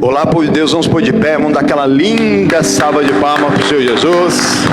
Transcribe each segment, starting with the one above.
Olá, povo de Deus, vamos pôr de pé, vamos dar aquela linda salva de palmas para o Senhor Jesus,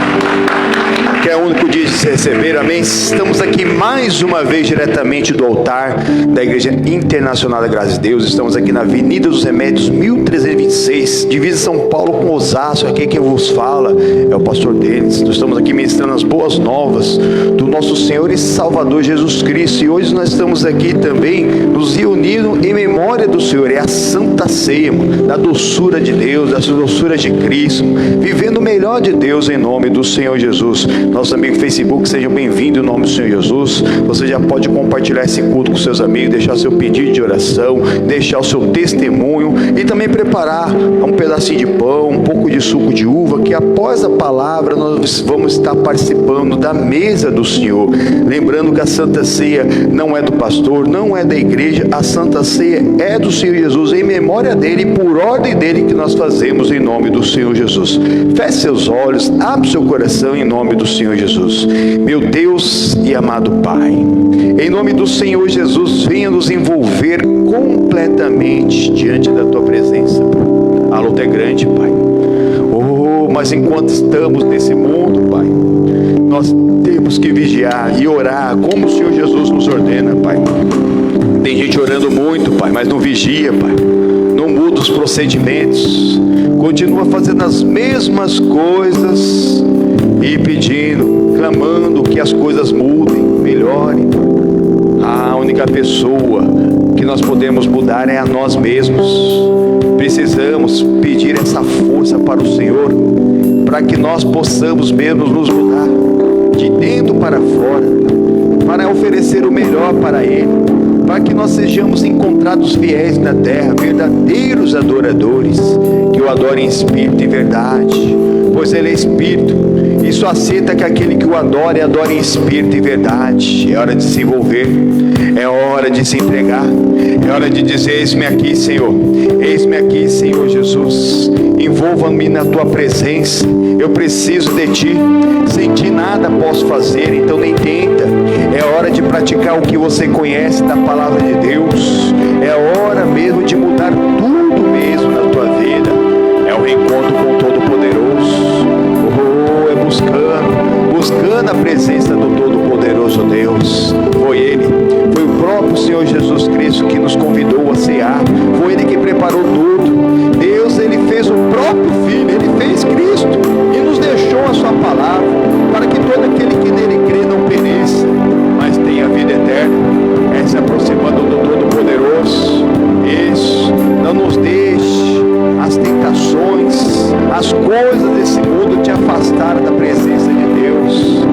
que é o único dia de se receber, amém? Estamos aqui mais uma vez diretamente do altar da Igreja Internacional da Graça de Deus. Estamos aqui na Avenida dos Remédios 1326, divisa São Paulo com Osasco. Aqui quem vos fala é o pastor Denis. Nós estamos aqui ministrando as boas novas do nosso Senhor e Salvador Jesus Cristo, e hoje nós estamos aqui também nos reunindo em memória do Senhor. É a Santa Ceia, da doçura de Deus, da doçura de Cristo, vivendo o melhor de Deus em nome do Senhor Jesus. Nosso amigo Facebook, sejam bem-vindos em nome do Senhor Jesus. Você já pode compartilhar esse culto com seus amigos, deixar seu pedido de oração, deixar o seu testemunho e também preparar um pedacinho de pão, um pouco de suco de uva, que após a palavra nós vamos estar participando da mesa do Senhor. Lembrando que a Santa Ceia não é do pastor, não é da igreja, a Santa Ceia é do Senhor Jesus, em memória dele e por ordem dele que nós fazemos em nome do Senhor Jesus. Feche seus olhos, abre seu coração em nome do Senhor Jesus. Meu Deus e amado Pai, em nome do Senhor Jesus, venha nos envolver completamente diante da tua presença. A luta é grande, Pai. Mas enquanto estamos nesse mundo, Pai, nós temos que vigiar e orar como o Senhor Jesus nos ordena, Pai. Tem gente orando muito, Pai, mas não vigia, Pai. Não muda os procedimentos, continua fazendo as mesmas coisas e pedindo, clamando que as coisas mudem, melhorem. A única pessoa que nós podemos mudar é a nós mesmos. Precisamos pedir essa força para o Senhor, para que nós possamos mesmo nos mudar de dentro para fora, para oferecer o melhor para Ele, para que nós sejamos encontrados fiéis na terra, verdadeiros adoradores, que o adorem em espírito e verdade, pois Ele é espírito, e só aceita que aquele que o adore em espírito e verdade. É hora de se envolver, é hora de se entregar, é hora de dizer: eis-me aqui, Senhor, eis-me aqui, Senhor Jesus, envolva-me na tua presença, eu preciso de ti, sem ti nada posso fazer, então nem tenta. É hora de praticar o que você conhece da palavra de Deus, é hora mesmo de mudar tudo mesmo na tua vida. É o reencontro com o Todo-Poderoso, é buscando a presença do Todo-Poderoso Deus. Foi Ele, foi o próprio Senhor Jesus Cristo que nos convidou a cear, foi Ele que preparou tudo. Deus, Ele fez o próprio Filho, Ele fez Cristo e nos deixou a sua palavra, para que todo aquele que nele crê não pereça, mas tenha a vida eterna. É se aproximando do Todo-Poderoso. Isso, não nos deixe as tentações, as coisas desse mundo te afastar da presença de Deus.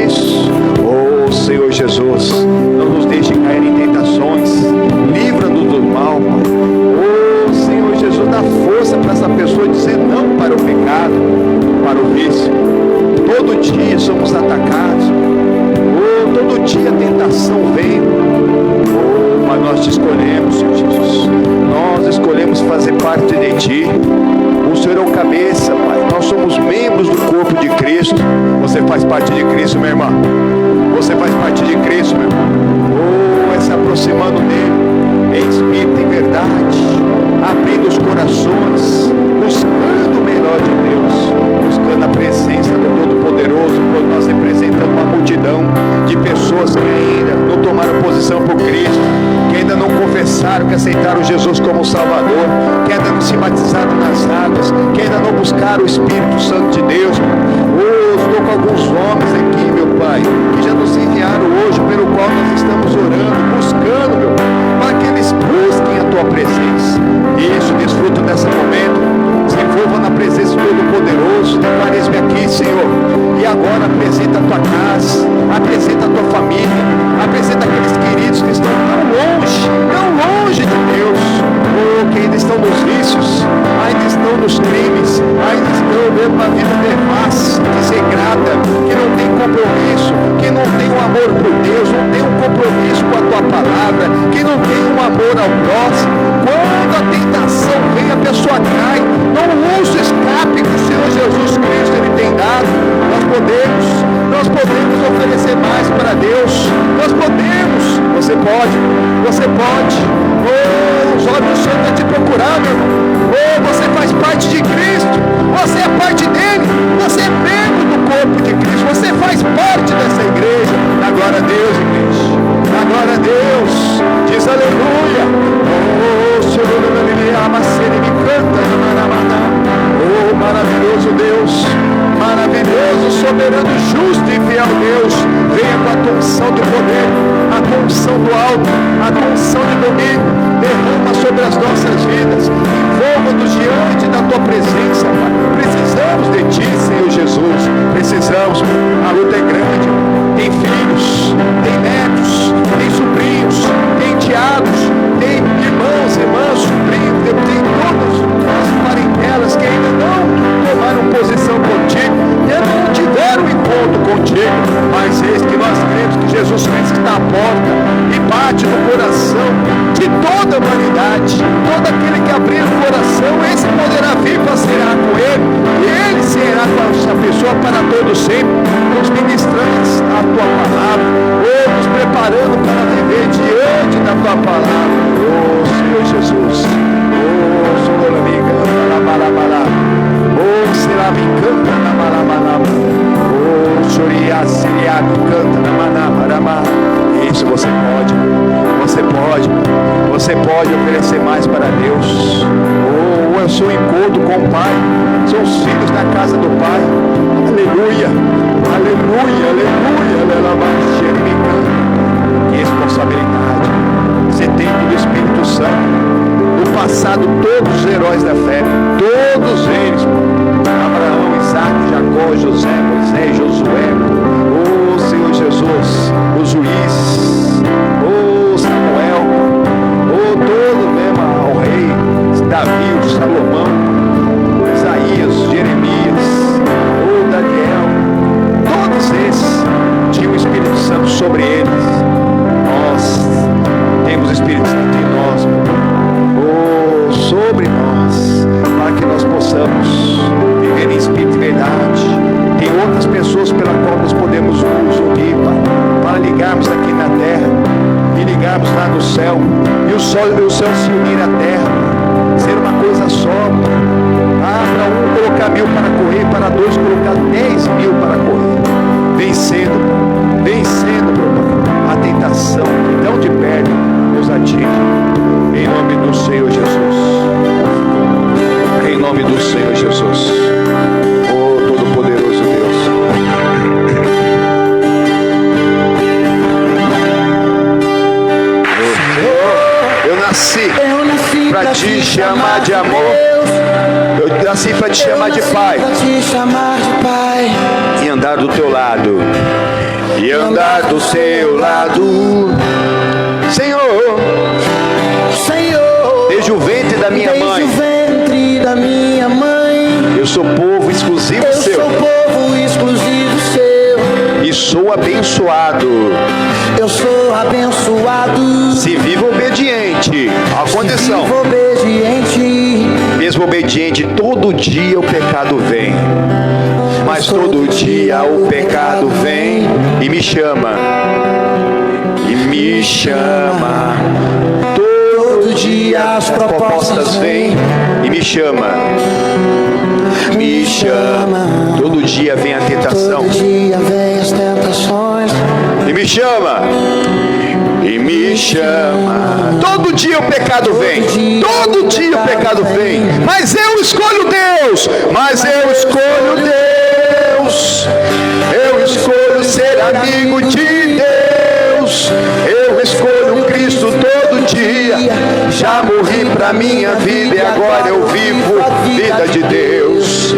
Isso, oh Senhor Jesus, não nos deixe cair em tentações, livra-nos do mal, Pai. Oh Senhor Jesus, dá força para essa pessoa dizer não para o pecado, para o vício. Todo dia somos atacados, oh, todo dia a tentação vem, oh, mas nós te escolhemos, Senhor Jesus, nós escolhemos fazer parte de ti. O Senhor é o cabeça, Pai, nós somos membros do corpo de Cristo. Você faz parte de Cristo, minha irmã, você faz parte de Cristo, meu irmão. Oh, é se aproximando dele, em espírito e verdade, abrindo os corações, buscando o melhor de Deus, buscando a presença do Todo-Poderoso, pois nós representamos uma multidão de pessoas que ainda não tomaram posição por Cristo, que ainda não confessaram, que aceitaram Jesus como Salvador, que ainda não se batizaram nas águas, que ainda não buscaram o Espírito Santo de Deus. Oh, estou com alguns homens aqui, meu Pai, que já nos enviaram hoje, pelo qual nós estamos orando, buscando, meu Pai, para que eles busquem a tua presença. Isso, desfruta desse momento, se envolva na presença do Todo-Poderoso. Declare-me aqui, Senhor, e agora apresenta a tua casa, apresenta a tua família, apresenta aqueles queridos que estão tão longe de Deus, ou que ainda estão nos vícios, ainda estão nos crimes, ainda estão vivendo uma vida devassa, desregrada, que não tem compromisso, que não tem um amor por Deus, não tem um compromisso com a tua palavra, que não tem um amor ao próximo. Quando a tentação vem, a pessoa cai. Não use o escape que o Senhor Jesus Cristo Ele tem dado. Nós podemos oferecer mais para Deus, nós podemos. Você Você pode. Oh, os olhos do Senhor estão te procurando, irmão. Oh, você faz parte de Cristo. Você é parte dele. Você é membro do corpo de Cristo. Você faz parte dessa igreja. Dá glória a Deus, igreja. Dá glória a Deus. Diz aleluia. Oh, Senhor, me canta. Oh, maravilhoso Deus. Maravilhoso, soberano, justo e fiel Deus. Venha com a tua unção do poder, a tua unção do alto, a tua unção de domínio. Derrama sobre as nossas vidas. Envolva-nos diante da tua presença, Pai. Precisamos de ti, Senhor Jesus. Precisamos. A luta é grande. Tem filhos, tem netos, tem sobrinhos, tem enteados, tem irmãos, irmãs, sobrinhos, tem todas as parentelas que ainda não tomaram posição contigo, ainda não tiveram encontro contigo, mas eis que nós cremos que Jesus Cristo está à porta e bate no coração de toda a humanidade. Todo aquele que abrir o coração, esse poderá vir para cear com ele, e ele será com essa pessoa para todo sempre, nos ministrando a tua palavra, ou nos preparando para viver diante da tua palavra. Oh Senhor Jesus, oh Senhor amiga, oh será me canta na maramanama, oh choria seria me canta na manamarama. Isso você pode oferecer mais para Deus. Oh, é o seu encontro com o Pai, são os filhos da casa do Pai. Aleluia, aleluia, aleluia. Que responsabilidade você tem do Espírito Santo. No passado, todos os heróis da fé, todos eles, Abraão, Isaac, Jacó, José, Moisés, Josué, oh Senhor Jesus, os juízes, oh Samuel, oh todo mesmo ao rei Davi, o Salomão, Isaías, Jeremias, oh Daniel, todos esses tinham o Espírito Santo sobre eles. Nós temos o Espírito Santo em nós, oh, sobre nós, para que nós possamos viver em espírito e verdade. Tem outras pessoas pela qual nós podemos nos unir, para ligarmos aqui na terra e ligarmos lá no céu, e o céu se unir à terra, ser uma coisa só. Para um colocar 1000 para correr, para dois colocar 10.000 para correr, vencendo, a tentação que tão de perto nos atinge, em nome do Senhor Jesus, em nome do Senhor Jesus. Oh, todo-poderoso Deus, eu nasci para te chamar de amor, eu nasci para te chamar de Pai, e andar do teu lado, e andar do seu lado, Senhor, desde o ventre da minha mãe, eu sou povo exclusivo seu, e sou abençoado, se vivo obediente, a condição, mesmo obediente, todo dia o pecado vem, mas todo dia o pecado vem e me chama, todo dia as propostas vêm e me chama, todo dia vem a tentação, e me chama, todo dia o pecado vem, mas eu escolho Deus, eu escolho ser amigo de Deus, eu escolho Cristo todo dia, já morri pra minha vida e agora eu vivo a vida de Deus,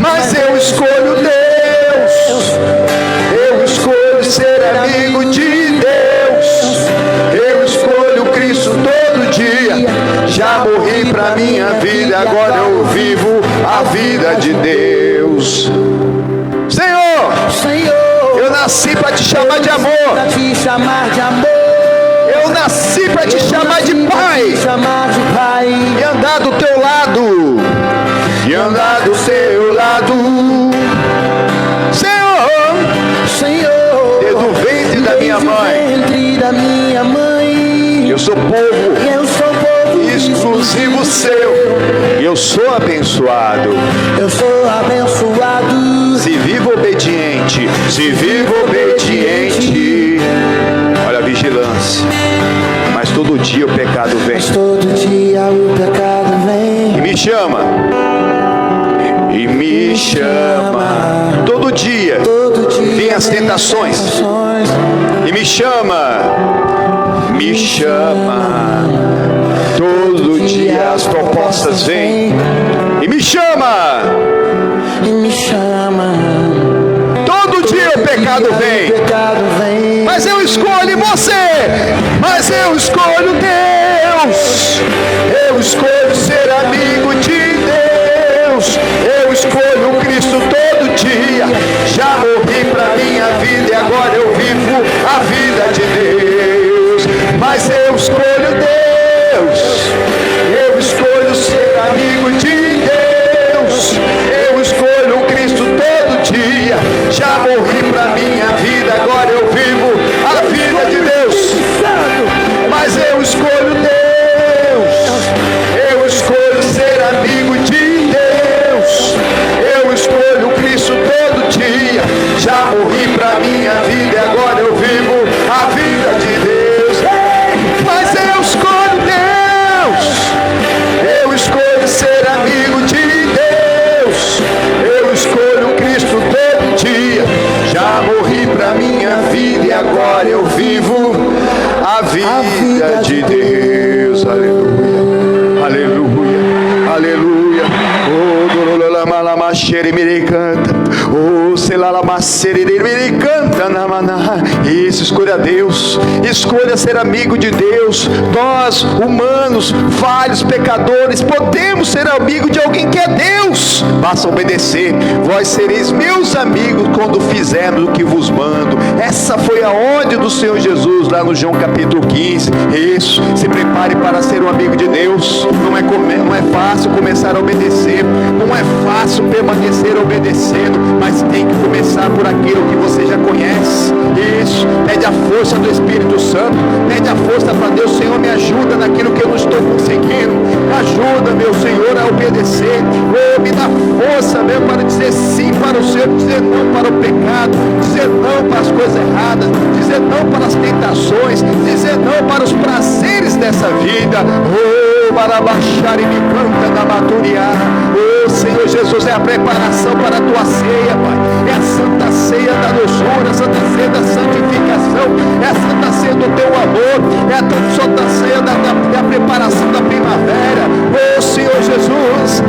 mas eu escolho Deus, eu escolho ser amigo de Deus, eu escolho Cristo todo dia, já morri pra minha vida e agora eu vivo a vida de Deus. Senhor, eu nasci para te chamar de amor, eu nasci para te chamar de Pai, e andar do teu lado, Senhor, desde o ventre da minha mãe, Eu sou povo exclusivo seu. Eu sou abençoado. Eu sou abençoado. Se vivo obediente, se vivo obediente. Olha a vigilância. Mas todo dia o pecado vem. Mas todo dia o pecado vem. E me chama. E me chama. Todo dia vem as tentações. E me chama. Me chama. Todo dia as propostas vêm. E me chama. E me chama. Todo dia o pecado vem. Mas eu escolho você. Mas eu escolho Deus. Eu escolho ser amigo de Deus. Eu escolho Cristo todo dia. Já morri pra minha vida e agora eu vivo a vida de Deus. Mas eu escolho Deus. Eu escolho ser amigo de Deus. Eu escolho Cristo todo dia. Já morri pra minha vida, agora eu vivo a vida de Deus. Mas eu escolho Deus. Eu escolho ser amigo de Deus. Eu escolho Cristo todo dia. Já morri pra minha vida, agora eu vivo a vida de Deus. Mas eu escolho Deus. Eu escolho ser amigo de Deus. Eu escolho Cristo todo dia. Já morri pra minha vida e agora eu vivo a vida de Deus. Aleluia, aleluia, aleluia. Oh, dorolama xerimiri canta. Oh, selalama xerimiri canta na maná. Isso, escolha Deus. Escolha ser amigo de Deus. Nós, humanos, falhos, pecadores, podemos ser amigo de alguém que é Deus. Basta obedecer. Vós sereis meus amigos quando fizermos o que vos mando. Essa foi a ordem do Senhor Jesus lá no João capítulo 15. Isso, se prepare para ser um amigo de Deus. Não é fácil começar a obedecer. Não é fácil permanecer obedecendo, mas tem que começar por aquilo que você já conhece. Isso, pede a força do Espírito Santo. Pede a força para Deus. Senhor, me ajuda naquilo que eu não estou conseguindo. Me ajuda, meu Senhor, a obedecer. Oh, me dá força, meu, para dizer sim para o Senhor, dizer não para o pecado, dizer não para as coisas erradas, dizer não para as tentações, dizer não para os prazeres dessa vida. Oh, para baixar e me canta na maturidade. Oh, Senhor Jesus, é a preparação para a tua ceia, Pai. É a santa ceia da doçura, a santa ceia da santificação, é a santa ceia do teu amor, é a santa ceia da preparação da primavera. Oh, Senhor Jesus,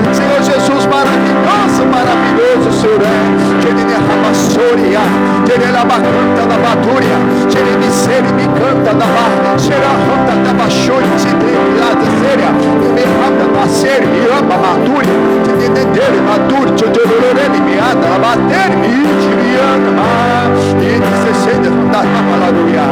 maravilhoso, maravilhoso, Senhor é. Querida Ramassoria, querida Bacanta da Batúria, querida Seri me canta da Barra, Xera Ranta da Baixone, se tem lá da Séria, e me randa da Séria, me ama Matúria, te entender, Matúria, te odororele, me anda, a bater, me ama, e se sente da Malaruia.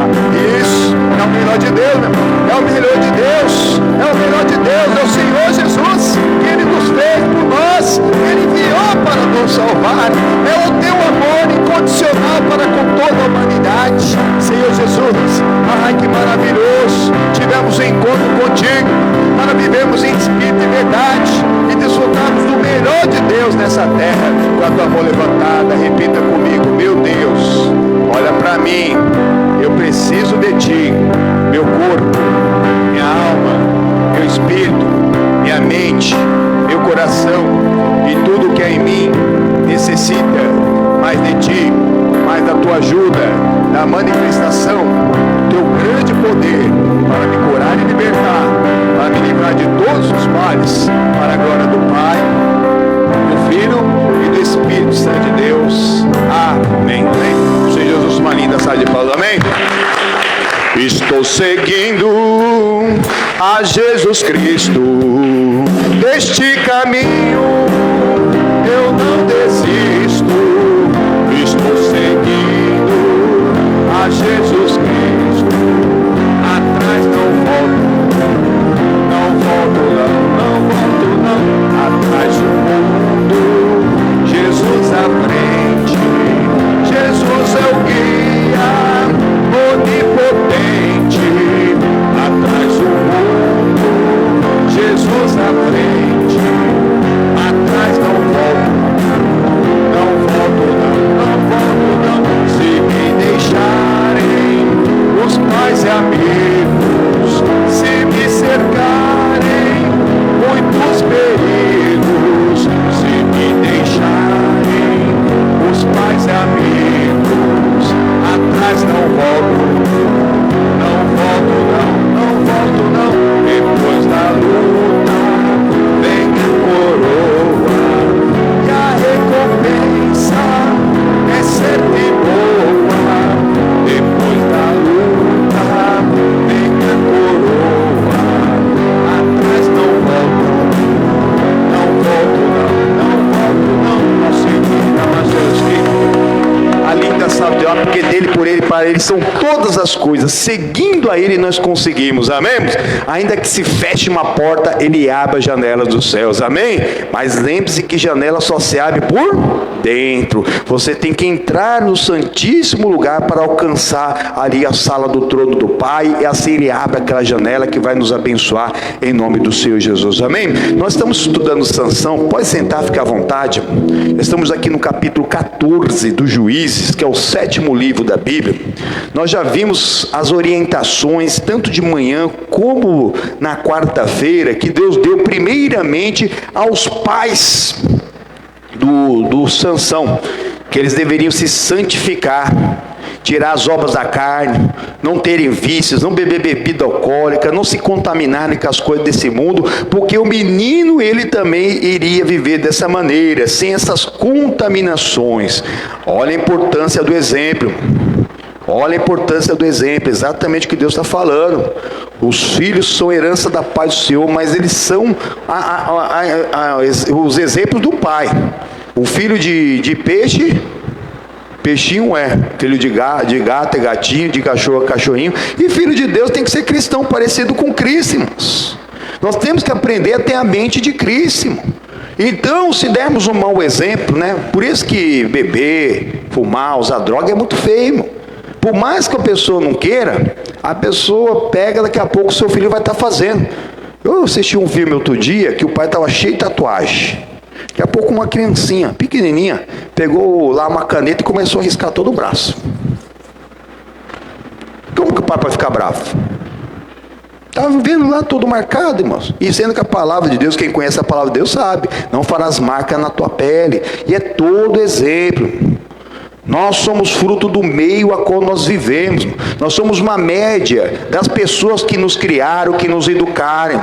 Isso é o melhor de Deus, meu irmão. É o melhor de Deus, é o melhor de Deus, é o Senhor Jesus, que Ele nos fez por nós, Ele enviou para nos salvar, é o teu amor incondicional para com toda a humanidade. Senhor Jesus, ai que maravilhoso, tivemos um encontro contigo, para vivermos em espírito e verdade, e desfrutarmos do melhor de Deus nessa terra, com a tua mão levantada. Repita comigo: meu Deus, olha para mim, eu preciso de ti, meu corpo, minha alma, meu espírito, minha mente, meu coração e tudo que é em mim necessita mais de ti, mais da tua ajuda, da manifestação do teu grande poder para me curar e libertar, para me livrar de todos os males, para a glória do Pai, do Filho e do Espírito Santo de Deus. Amém. Amém. Senhor Jesus, uma linda salva de palmas. Amém. Estou seguindo a Jesus Cristo, neste caminho eu não desisto. Estou seguindo a Jesus Cristo, atrás não volto, não volto não, atrás do mundo, Jesus à frente, Jesus é o guia onipotente, atrás dele, por ele, para ele são todas as coisas. Seguindo a ele nós conseguimos, amém? Ainda que se feche uma porta, ele abre as janelas dos céus, amém? Mas lembre-se que janela só se abre por dentro. Você tem que entrar no santíssimo lugar para alcançar ali a sala do trono do Pai, e assim ele abre aquela janela que vai nos abençoar em nome do Senhor Jesus, amém? Nós estamos estudando Sansão, pode sentar, ficar à vontade. Estamos aqui no capítulo 14 dos Juízes, que é o 7º livro da Bíblia. Nós já vimos as orientações, tanto de manhã como na quarta-feira, que Deus deu primeiramente aos pais do Sansão, que eles deveriam se santificar, tirar as obras da carne, não terem vícios, não beber bebida alcoólica, não se contaminarem com as coisas desse mundo, porque o menino ele também iria viver dessa maneira, sem essas contaminações. Olha a importância do exemplo. Olha a importância do exemplo, exatamente o que Deus está falando. Os filhos são herança da paz do Senhor, mas eles são os exemplos do pai. O filho de peixe, peixinho é. Filho de gato é gatinho, de cachorro é cachorrinho. E filho de Deus tem que ser cristão, parecido com Cristo, irmãos. Nós temos que aprender a ter a mente de Cristo, irmão. Então, se dermos um mau exemplo, né? Por isso que beber, fumar, usar droga é muito feio, irmão. Por mais que a pessoa não queira, a pessoa pega, daqui a pouco o seu filho vai estar fazendo. Eu assisti um filme outro dia que o pai estava cheio de tatuagem. Daqui a pouco uma criancinha, pequenininha, pegou lá uma caneta e começou a riscar todo o braço. Como que o pai vai ficar bravo? Estava vendo lá todo marcado, irmãos. E sendo que a palavra de Deus, quem conhece a palavra de Deus sabe, não farás marca na tua pele. E é todo exemplo. Nós somos fruto do meio a qual nós vivemos. Nós somos uma média das pessoas que nos criaram, que nos educaram.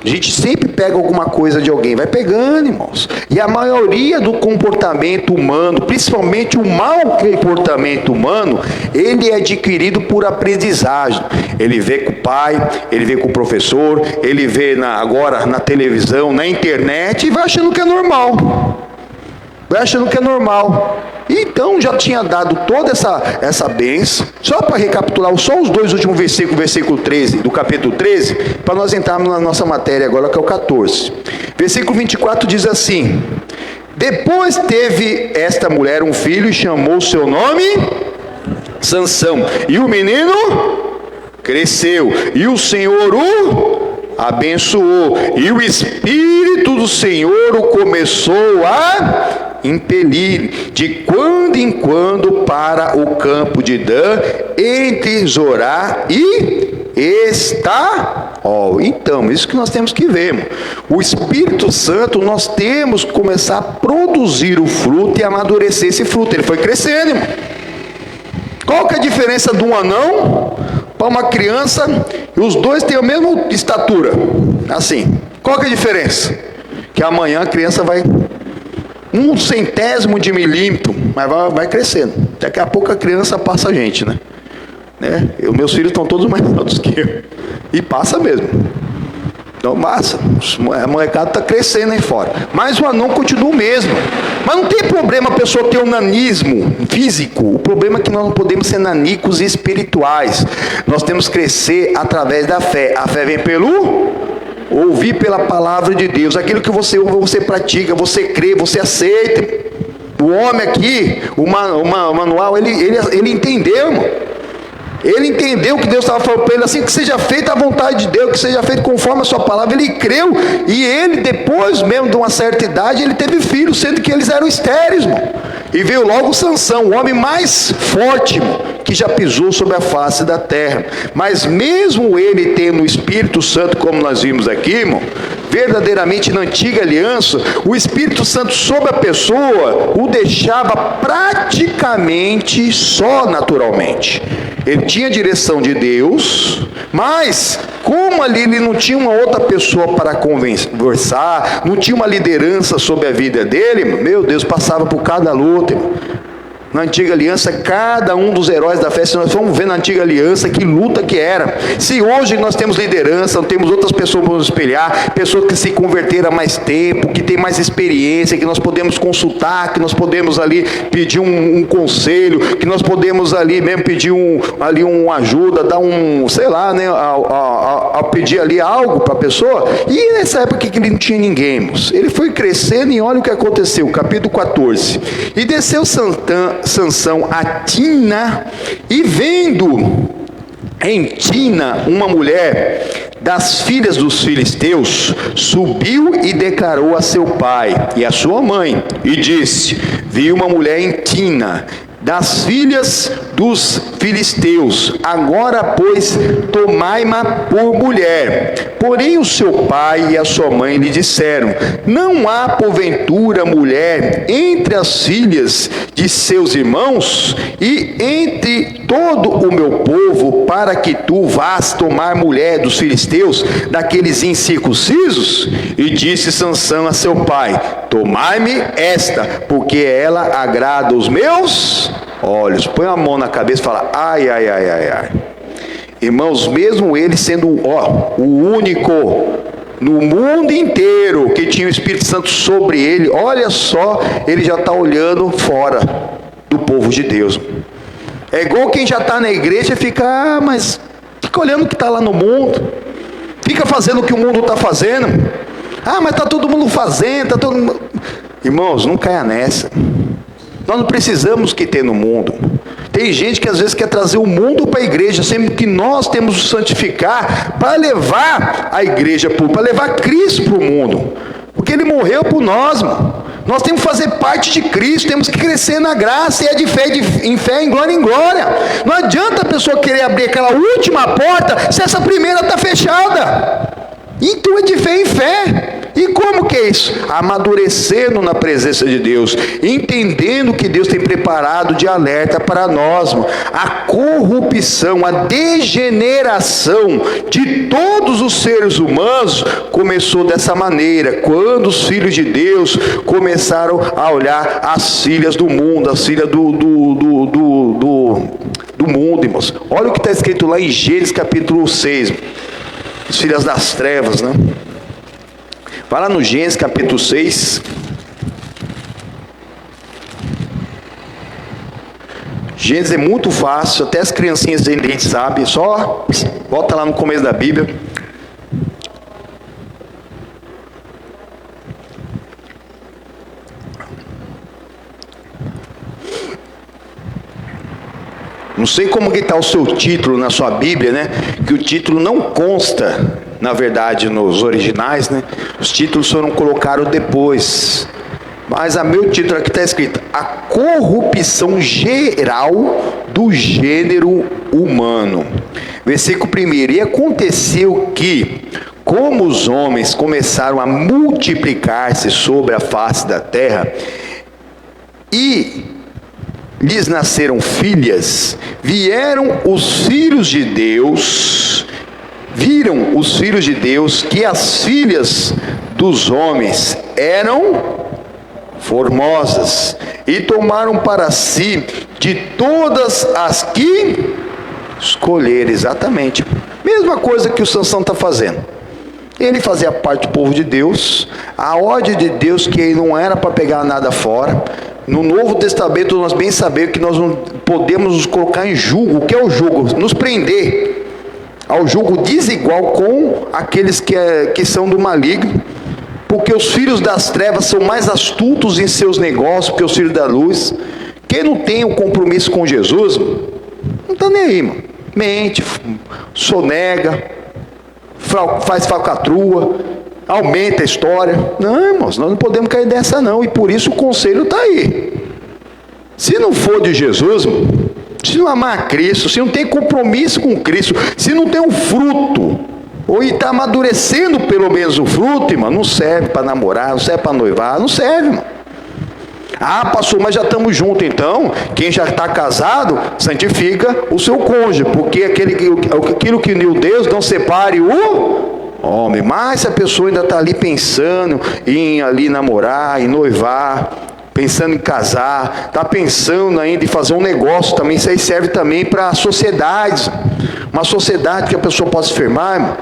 A gente sempre pega alguma coisa de alguém, vai pegando, irmãos. E a maioria do comportamento humano, principalmente o mau comportamento humano, ele é adquirido por aprendizagem. Ele vê com o pai, ele vê com o professor, ele vê agora na televisão, na internet, e vai achando que é normal. Vai achando que é normal. Então já tinha dado toda essa bênção. Só para recapitular, só os dois últimos versículos, versículo 13, do capítulo 13, para nós entrarmos na nossa matéria agora, que é o 14. Versículo 24 diz assim: depois teve esta mulher um filho e chamou seu nome Sansão. E o menino cresceu, e o Senhor o abençoou, e o Espírito do Senhor o começou a impelir de quando em quando para o campo de Dan, entre Zorá e Estaol. Então, isso que nós temos que ver. O Espírito Santo, nós temos que começar a produzir o fruto e amadurecer esse fruto. Ele foi crescendo, irmão. Qual que é a diferença de um anão para uma criança? Os dois têm a mesma estatura, assim. Qual que é a diferença? Que amanhã a criança vai 1/100º de milímetro, mas vai crescendo. Daqui a pouco a criança passa a gente, né? Meus filhos estão todos mais altos que eu. E passa mesmo. Então, massa. A molecada está crescendo aí fora. Mas o anão continua o mesmo. Mas não tem problema a pessoa ter um nanismo físico. O problema é que nós não podemos ser nanicos espirituais. Nós temos que crescer através da fé. A fé vem pelo ouvir pela palavra de Deus. Aquilo que você ouve, você pratica, você crê, você aceita. O homem aqui, o manual, ele entendeu, irmão. Ele entendeu que Deus estava falando para ele assim, que seja feita a vontade de Deus, que seja feito conforme a sua palavra. Ele creu, e ele depois mesmo de uma certa idade, ele teve filhos, sendo que eles eram estéreis, irmão. E veio logo Sansão, o homem mais forte, irmão, que já pisou sobre a face da terra. Mas mesmo ele tendo o Espírito Santo, como nós vimos aqui, irmão, verdadeiramente na antiga aliança, o Espírito Santo sobre a pessoa o deixava praticamente só naturalmente. Ele tinha a direção de Deus, mas como ali ele não tinha uma outra pessoa para conversar, não tinha uma liderança sobre a vida dele, meu Deus, passava por cada luta. Na antiga aliança, cada um dos heróis da fé, se nós vamos ver na antiga aliança, que luta que era. Se hoje nós temos liderança, temos outras pessoas para nos espelhar, pessoas que se converteram há mais tempo, que têm mais experiência, que nós podemos consultar, que nós podemos ali pedir um conselho, que nós podemos ali mesmo pedir uma ajuda, dar sei lá, né, a pedir ali algo para a pessoa. E nessa época que ele não tinha ninguém, moço. Ele foi crescendo e olha o que aconteceu, capítulo 14. E desceu Sansão a Tina, e vendo em Tina uma mulher das filhas dos filisteus, subiu e declarou a seu pai e a sua mãe, e disse: vi uma mulher em Tina, das filhas dos filisteus, agora pois tomai-ma por mulher. Porém o seu pai e a sua mãe lhe disseram: não há porventura mulher entre as filhas de seus irmãos e entre todo o meu povo, para que tu vás tomar mulher dos filisteus, daqueles incircuncisos? E disse Sansão a seu pai: tomai-me esta, porque ela agrada os meus olhos. Põe a mão na cabeça e fala: ai, ai, ai, ai, ai. Irmãos, mesmo ele sendo o único no mundo inteiro que tinha o Espírito Santo sobre ele, olha só, ele já está olhando fora do povo de Deus. É igual quem já está na igreja e fica, mas fica olhando o que está lá no mundo, fica fazendo o que o mundo está fazendo. Mas está todo mundo fazendo, está todo mundo... Irmãos, não caia nessa. Nós não precisamos que ter no mundo. Tem gente que às vezes quer trazer o mundo para a igreja, sendo que nós temos que santificar para levar a igreja, para levar Cristo para o mundo, porque Ele morreu por nós, mano. Nós temos que fazer parte de Cristo, temos que crescer na graça, e é de fé em fé, em glória. Não adianta a pessoa querer abrir aquela última porta, se essa primeira está fechada. Então é de fé em fé. E como que é isso? Amadurecendo na presença de Deus, entendendo que Deus tem preparado de alerta para nós. A corrupção, a degeneração de todos os seres humanos começou dessa maneira, quando os filhos de Deus começaram a olhar as filhas do mundo, as filhas do mundo, irmãos. Olha o que está escrito lá em Gênesis capítulo 6, as filhas das trevas, né? Vai lá no Gênesis capítulo 6. Gênesis é muito fácil, até as criancinhas de dente sabem, só volta lá no começo da Bíblia. Não sei como que está o seu título na sua Bíblia, né? Que o título não consta, na verdade, nos originais, né? Os títulos foram colocados depois. Mas a meu título aqui está escrito: a corrupção geral do gênero humano. Versículo 1: e aconteceu que, como os homens começaram a multiplicar-se sobre a face da terra, e lhes nasceram filhas, viram os filhos de Deus que as filhas dos homens eram formosas, e tomaram para si de todas as que escolheram. Exatamente, mesma coisa que o Sansão está fazendo. Ele fazia parte do povo de Deus, a ordem de Deus, que ele não era para pegar nada fora. No Novo Testamento nós bem sabemos que nós não podemos nos colocar em julgo. O que é o julgo? Nos prender ao julgo desigual com aqueles que são do maligno, porque os filhos das trevas são mais astutos em seus negócios que os filhos da luz. Quem não tem um compromisso com Jesus, não está nem aí, mano. Mente, sonega, faz falcatrua, aumenta a história. Não, irmãos, nós não podemos cair dessa não, e por isso o conselho está aí. Se não for de Jesus, se não amar Cristo, se não tem compromisso com Cristo, se não tem um fruto, ou está amadurecendo pelo menos o fruto, irmão, não serve para namorar, não serve para noivar, não serve, irmão. Pastor, mas já estamos juntos. Então, quem já está casado, santifica o seu cônjuge, porque aquilo que uniu Deus, não separe o homem. Mas se a pessoa ainda está ali pensando em ali namorar, em noivar, pensando em casar, está pensando ainda em fazer um negócio também. Isso aí serve também para sociedades, uma sociedade que a pessoa possa se firmar,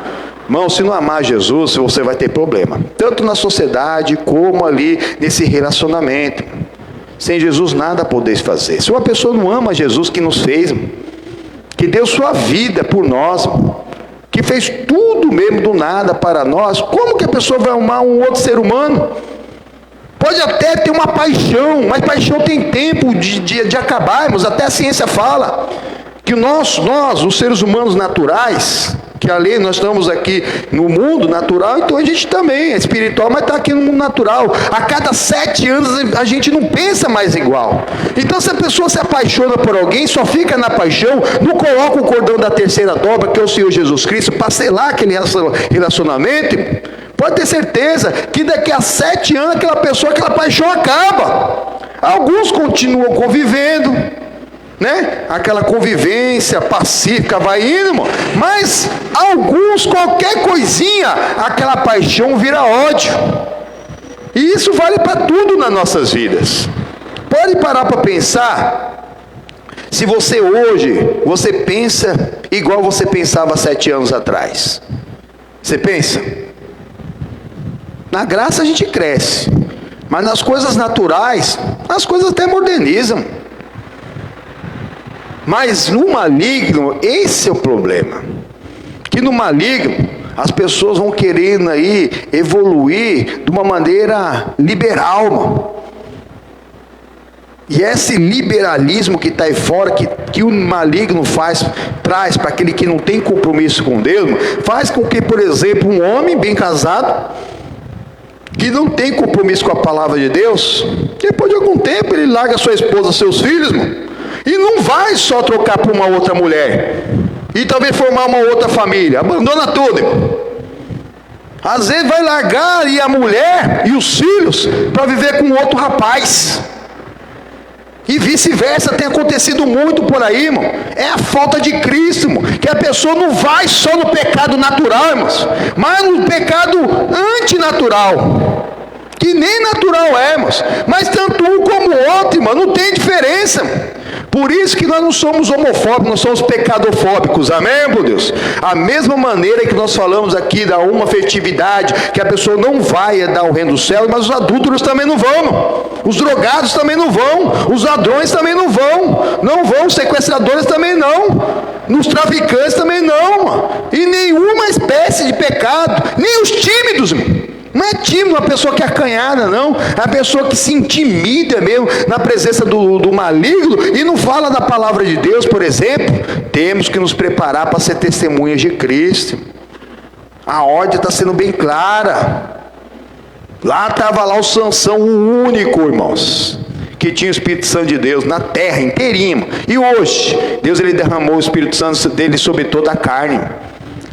irmão, se não amar Jesus, você vai ter problema, tanto na sociedade, como ali nesse relacionamento. Sem Jesus nada podeis fazer. Se uma pessoa não ama Jesus que nos fez, que deu sua vida por nós, que fez tudo mesmo do nada para nós, como que a pessoa vai amar um outro ser humano? Pode até ter uma paixão, mas paixão tem tempo de acabar, irmãos. Até a ciência fala que nós, os seres humanos naturais, que ali nós estamos aqui no mundo natural, então a gente também é espiritual, mas está aqui no mundo natural. A cada 7 anos a gente não pensa mais igual. Então se a pessoa se apaixona por alguém, só fica na paixão, não coloca o cordão da terceira dobra, que é o Senhor Jesus Cristo, para selar aquele relacionamento, pode ter certeza que daqui a 7 anos aquela paixão acaba. Alguns continuam convivendo, né? Aquela convivência pacífica vai indo, irmão. Mas alguns, qualquer coisinha, aquela paixão vira ódio. E isso vale para tudo nas nossas vidas. Pode parar para pensar. Se você hoje, você pensa igual você pensava 7 anos atrás. Você pensa? Na graça a gente cresce. Mas nas coisas naturais, as coisas até modernizam. Mas no maligno, esse é o problema. Que no maligno, as pessoas vão querendo aí evoluir de uma maneira liberal, mano. E esse liberalismo que está aí fora, que o maligno traz para aquele que não tem compromisso com Deus, faz com que, por exemplo, um homem bem casado, que não tem compromisso com a palavra de Deus, depois de algum tempo ele larga sua esposa, seus filhos, mano. E não vai só trocar por uma outra mulher, e talvez formar uma outra família, abandona tudo, irmão. Às vezes vai largar e a mulher e os filhos para viver com outro rapaz. E vice-versa, tem acontecido muito por aí, irmão. É a falta de Cristo, irmão. Que a pessoa não vai só no pecado natural, irmãos, mas no pecado antinatural. Que nem natural é, irmãos. Mas tanto um como o outro, irmão, não tem diferença. Por isso que nós não somos homofóbicos, nós somos pecadofóbicos, amém, meu Deus? A mesma maneira que nós falamos aqui da uma afetividade, que a pessoa não vai dar o reino do céu, mas os adúlteros também não vão, os drogados também não vão, os ladrões também não vão, os sequestradores também não, os traficantes também não, e nenhuma espécie de pecado, nem os tímidos, irmão. Não é tímido uma pessoa que é acanhada, não. É a pessoa que se intimida mesmo na presença do maligno e não fala da palavra de Deus, por exemplo. Temos que nos preparar para ser testemunhas de Cristo. A ordem está sendo bem clara. Lá estava lá o Sansão, o único, irmãos, que tinha o Espírito Santo de Deus na terra inteirinha. E hoje, Deus ele derramou o Espírito Santo dele sobre toda a carne.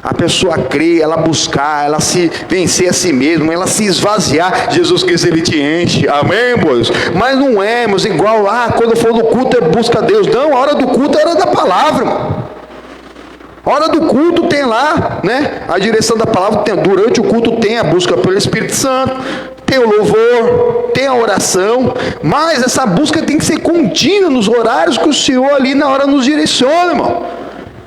A pessoa crer, ela buscar, ela se vencer a si mesma, ela se esvaziar. Jesus Cristo, ele te enche, amém, irmãos? Mas não é, irmãos, igual lá, quando for do culto, busca Deus. Não, a hora do culto é a hora da palavra, irmão. A hora do culto tem lá, né? A direção da palavra, durante o culto tem a busca pelo Espírito Santo, tem o louvor, tem a oração, mas essa busca tem que ser contínua nos horários que o Senhor ali na hora nos direciona, irmão.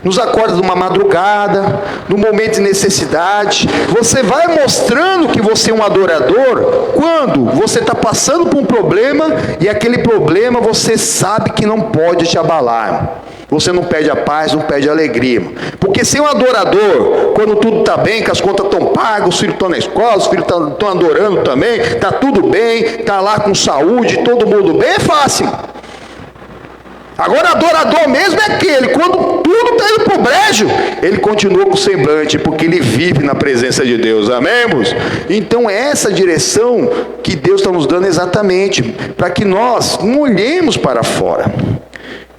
Nos acorda de uma madrugada, no momento de necessidade. Você vai mostrando que você é um adorador quando você está passando por um problema e aquele problema você sabe que não pode te abalar. Você não perde a paz, não perde a alegria. Porque ser um adorador, quando tudo está bem, que as contas estão pagas, os filhos estão na escola, os filhos estão adorando também, está tudo bem, está lá com saúde, todo mundo bem, é fácil. Agora adorador mesmo é aquele, quando tudo está indo para o brejo, ele continua com o semblante, porque ele vive na presença de Deus, amém, irmãos? Então é essa direção que Deus está nos dando exatamente, para que nós não olhemos para fora.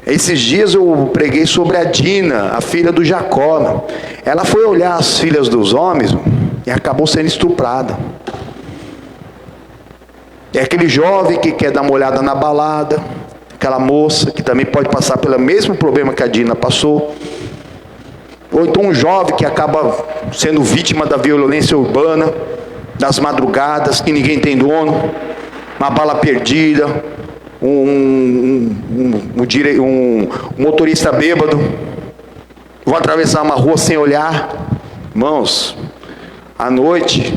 Esses dias eu preguei sobre a Dina, a filha do Jacó. Ela foi olhar as filhas dos homens e acabou sendo estuprada. É aquele jovem que quer dar uma olhada na balada, aquela moça que também pode passar pelo mesmo problema que a Dina passou, ou então um jovem que acaba sendo vítima da violência urbana, das madrugadas, que ninguém tem dono, uma bala perdida, um motorista bêbado, vão atravessar uma rua sem olhar. Irmãos, a noite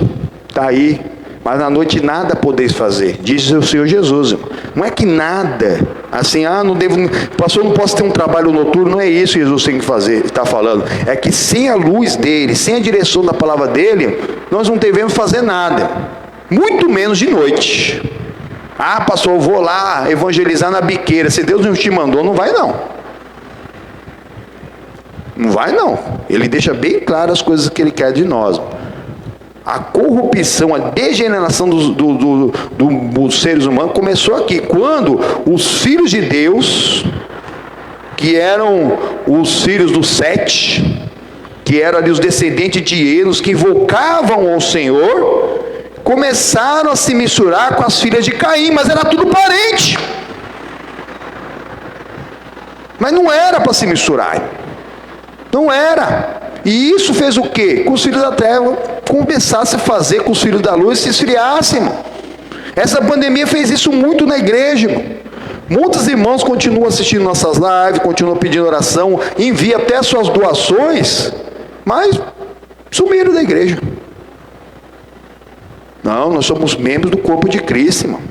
está aí, mas na noite nada podeis fazer, diz o Senhor Jesus, irmão. Não é que nada, assim, não devo, pastor, não posso ter um trabalho noturno, não é isso que Jesus tem que fazer, está falando, é que sem a luz dele, sem a direção da palavra dele, nós não devemos fazer nada, muito menos de noite. Pastor, eu vou lá evangelizar na biqueira, se Deus não te mandou, não vai não. Não vai não, ele deixa bem claro as coisas que ele quer de nós. A corrupção, a degeneração dos seres humanos começou aqui, quando os filhos de Deus, que eram os filhos do Sete, que eram ali os descendentes de Enos, que invocavam ao Senhor, começaram a se misturar com as filhas de Caim, mas era tudo parente. Mas não era para se misturar, não era. E isso fez o quê? Com os filhos da terra começassem a fazer com os filhos da luz se esfriassem, irmão. Essa pandemia fez isso muito na igreja, irmão. Muitos irmãos continuam assistindo nossas lives, continuam pedindo oração, enviam até suas doações, mas sumiram da igreja. Não, nós somos membros do corpo de Cristo, irmão.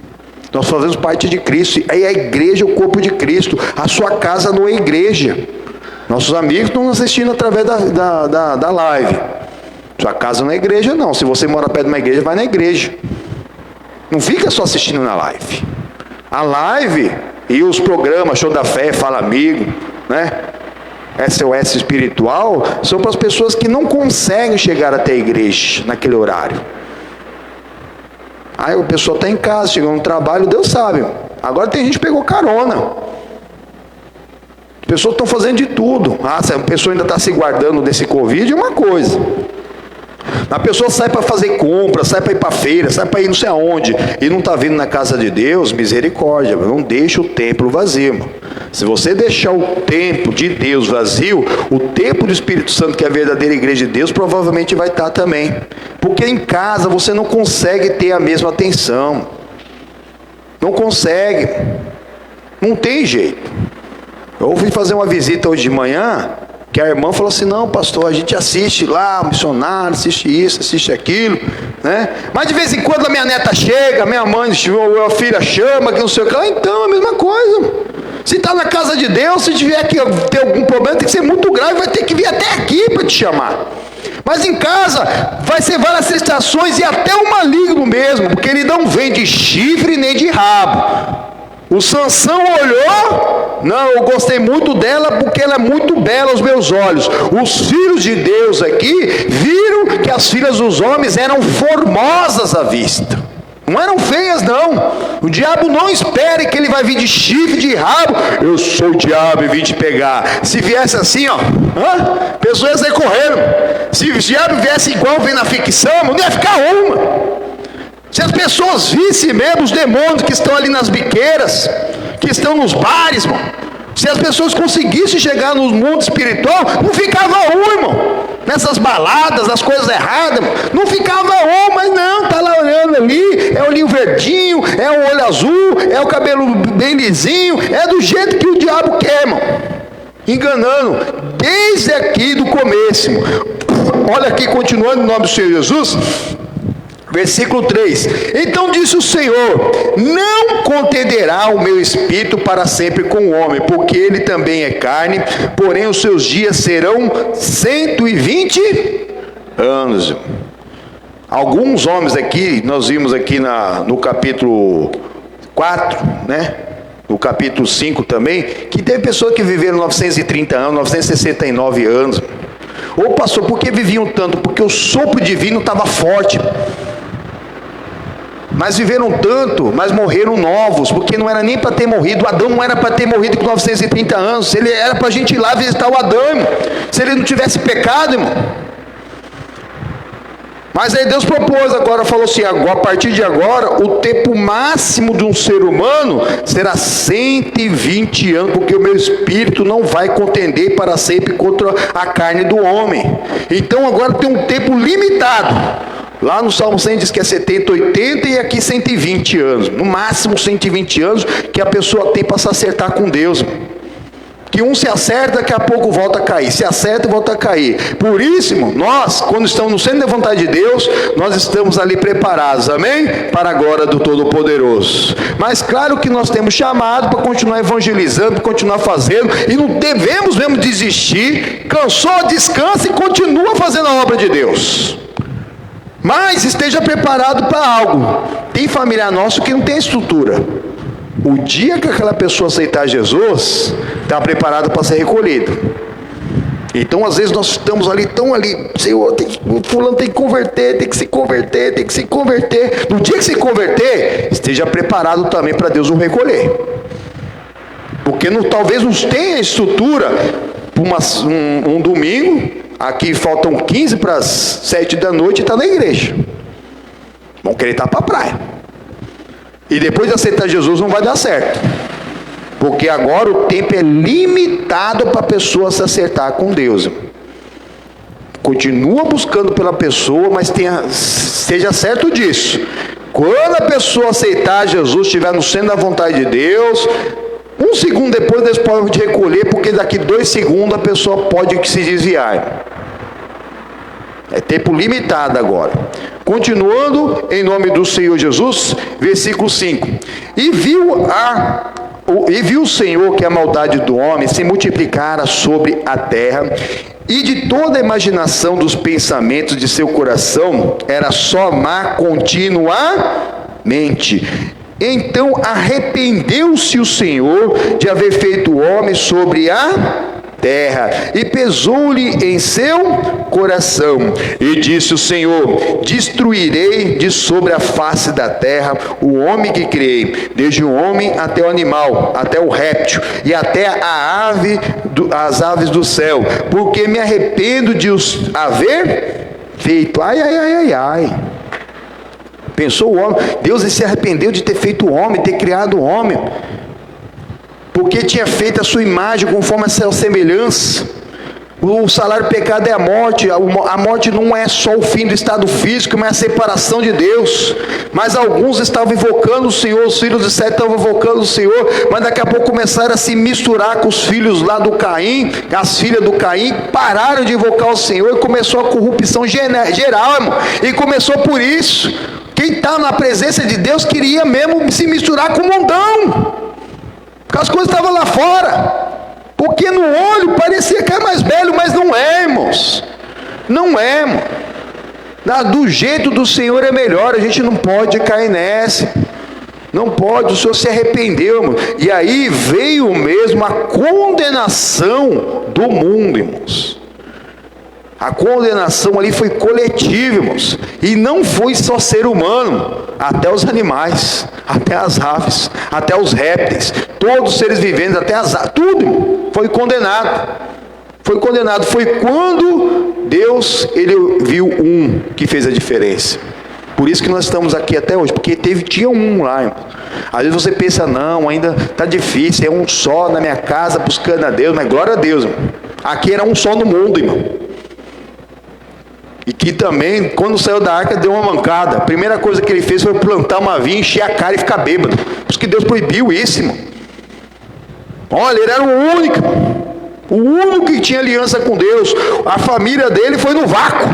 Nós fazemos parte de Cristo, e a igreja é o corpo de Cristo. A sua casa não é igreja. Nossos amigos estão assistindo através da live. Sua casa não é igreja não. Se você mora perto de uma igreja, vai na igreja. Não fica só assistindo na live. A live e os programas, Show da Fé, Fala Amigo, né? SOS Espiritual, são para as pessoas que não conseguem chegar até a igreja naquele horário. Aí o pessoal está em casa, chegou no trabalho, Deus sabe. Agora tem gente que pegou carona. As pessoas estão fazendo de tudo. Se a pessoa ainda está se guardando desse Covid, é uma coisa. A pessoa sai para fazer compra, sai para ir para feira, sai para ir não sei aonde, e não está vindo na casa de Deus, misericórdia, não deixa o templo vazio, irmão. Se você deixar o templo de Deus vazio, o templo do Espírito Santo, que é a verdadeira igreja de Deus, provavelmente vai estar também. Porque em casa você não consegue ter a mesma atenção. Não consegue. Não tem jeito. Eu fui fazer uma visita hoje de manhã, que a irmã falou assim, não pastor, a gente assiste lá, o missionário, assiste isso, assiste aquilo, né? Mas de vez em quando a minha neta chega, minha mãe, a filha chama, que não sei o que, então é a mesma coisa. Se está na casa de Deus, se tiver que ter algum problema, tem que ser muito grave, vai ter que vir até aqui para te chamar. Mas em casa, vai ser várias tentações e até o maligno mesmo, porque ele não vem de chifre nem de rabo. O Sansão olhou, não, eu gostei muito dela porque ela é muito bela aos meus olhos. Os filhos de Deus aqui viram que as filhas dos homens eram formosas à vista. Não eram feias não. O diabo não espere que ele vai vir de chifre, de rabo. Eu sou o diabo e vim te pegar. Se viesse assim, a pessoa ia sair correndo. Se o diabo viesse igual vem na ficção, não ia ficar uma. Se as pessoas vissem mesmo os demônios que estão ali nas biqueiras, que estão nos bares, irmão. Se as pessoas conseguissem chegar no mundo espiritual, não ficava irmão. Nessas baladas, nas coisas erradas, irmão. Não ficava mas não, tá lá olhando ali, é o olhinho verdinho, é o olho azul, é o cabelo bem lisinho, é do jeito que o diabo quer, irmão. Enganando, desde aqui do começo, irmão. Olha aqui, continuando em nome do Senhor Jesus. Versículo 3, então disse o Senhor, não contenderá o meu espírito para sempre com o homem, porque ele também é carne, porém os seus dias serão 120 anos. Alguns homens aqui, nós vimos aqui no capítulo 4, né? No capítulo 5 também, que tem pessoas que viveram 930 anos, 969 anos. Ô pastor, por que viviam tanto? Porque o sopro divino estava forte. Mas viveram tanto, mas morreram novos, porque não era nem para ter morrido. Adão não era para ter morrido com 930 anos. Ele era para a gente ir lá visitar o Adão, irmão. Se ele não tivesse pecado, irmão. Mas aí Deus propôs agora, falou assim, a partir de agora, o tempo máximo de um ser humano será 120 anos, porque o meu espírito não vai contender para sempre contra a carne do homem. Então agora tem um tempo limitado. Lá no Salmo 100 diz que é 70, 80 e aqui 120 anos. No máximo 120 anos que a pessoa tem para se acertar com Deus. Que um se acerta, daqui a pouco volta a cair. Se acerta e volta a cair. Por isso, irmão, nós, quando estamos no centro da vontade de Deus, nós estamos ali preparados, amém? Para a glória do Todo-Poderoso. Mas claro que nós temos chamado para continuar evangelizando, para continuar fazendo, e não devemos mesmo desistir. Cansou, descansa e continua fazendo a obra de Deus. Mas esteja preparado para algo. Tem familiar nosso que não tem estrutura. O dia que aquela pessoa aceitar Jesus, está preparado para ser recolhido. Então às vezes nós estamos ali, tão ali, Senhor, o fulano tem que converter, tem que se converter, tem que se converter. No dia que se converter, esteja preparado também para Deus o recolher. Porque talvez não tenha estrutura para um domingo, aqui faltam 15 para as 7 da noite e está na igreja. Vão querer estar para a praia. E depois de aceitar Jesus não vai dar certo. Porque agora o tempo é limitado para a pessoa se acertar com Deus. Continua buscando pela pessoa, mas seja certo disso. Quando a pessoa aceitar Jesus, estiver no centro da vontade de Deus, um segundo depois Deus pode recolher, porque daqui 2 segundos a pessoa pode se desviar. É tempo limitado agora. Continuando, em nome do Senhor Jesus, versículo 5. E viu o Senhor que a maldade do homem se multiplicara sobre a terra, e de toda a imaginação dos pensamentos de seu coração era só má continuamente. Então arrependeu-se o Senhor de haver feito o homem sobre a terra, e pesou-lhe em seu coração, e disse o Senhor: destruirei de sobre a face da terra o homem que criei, desde o homem até o animal, até o réptil, e até as aves do céu, porque me arrependo de os haver feito. Ai. Pensou o homem, Deus se arrependeu de ter feito o homem, ter criado o homem, porque tinha feito a sua imagem conforme a sua semelhança. O salário do pecado é a morte. A morte não é só o fim do estado físico, mas a separação de Deus. Mas alguns estavam invocando o Senhor, os filhos de Sete estavam invocando o Senhor, mas daqui a pouco começaram a se misturar com os filhos lá do Caim, as filhas do Caim, pararam de invocar o Senhor, e começou a corrupção geral, irmão. E começou por isso. Quem está na presença de Deus queria mesmo se misturar com o mundão, porque as coisas estavam lá fora. Porque no olho parecia que era mais belo, mas não é, irmãos. Não é, irmão. Do jeito do Senhor é melhor, a gente não pode cair nessa. Não pode, o Senhor se arrependeu, irmão. E aí veio mesmo a condenação do mundo, irmãos. A condenação ali foi coletiva, irmãos. E não foi só ser humano, até os animais, até as aves, até os répteis, todos os seres viventes, até as aves, tudo foi condenado. Foi condenado. Foi quando Deus, ele viu um que fez a diferença. Por isso que nós estamos aqui até hoje, porque tinha um lá, irmão. Às vezes você pensa, não, ainda está difícil, é um só na minha casa buscando a Deus, mas glória a Deus, irmão. Aqui era um só no mundo, irmão. E que também, quando saiu da arca, deu uma mancada. A primeira coisa que ele fez foi plantar uma vinha, encher a cara e ficar bêbado. Por isso que Deus proibiu isso, irmão. Olha, ele era o único. O único que tinha aliança com Deus. A família dele foi no vácuo.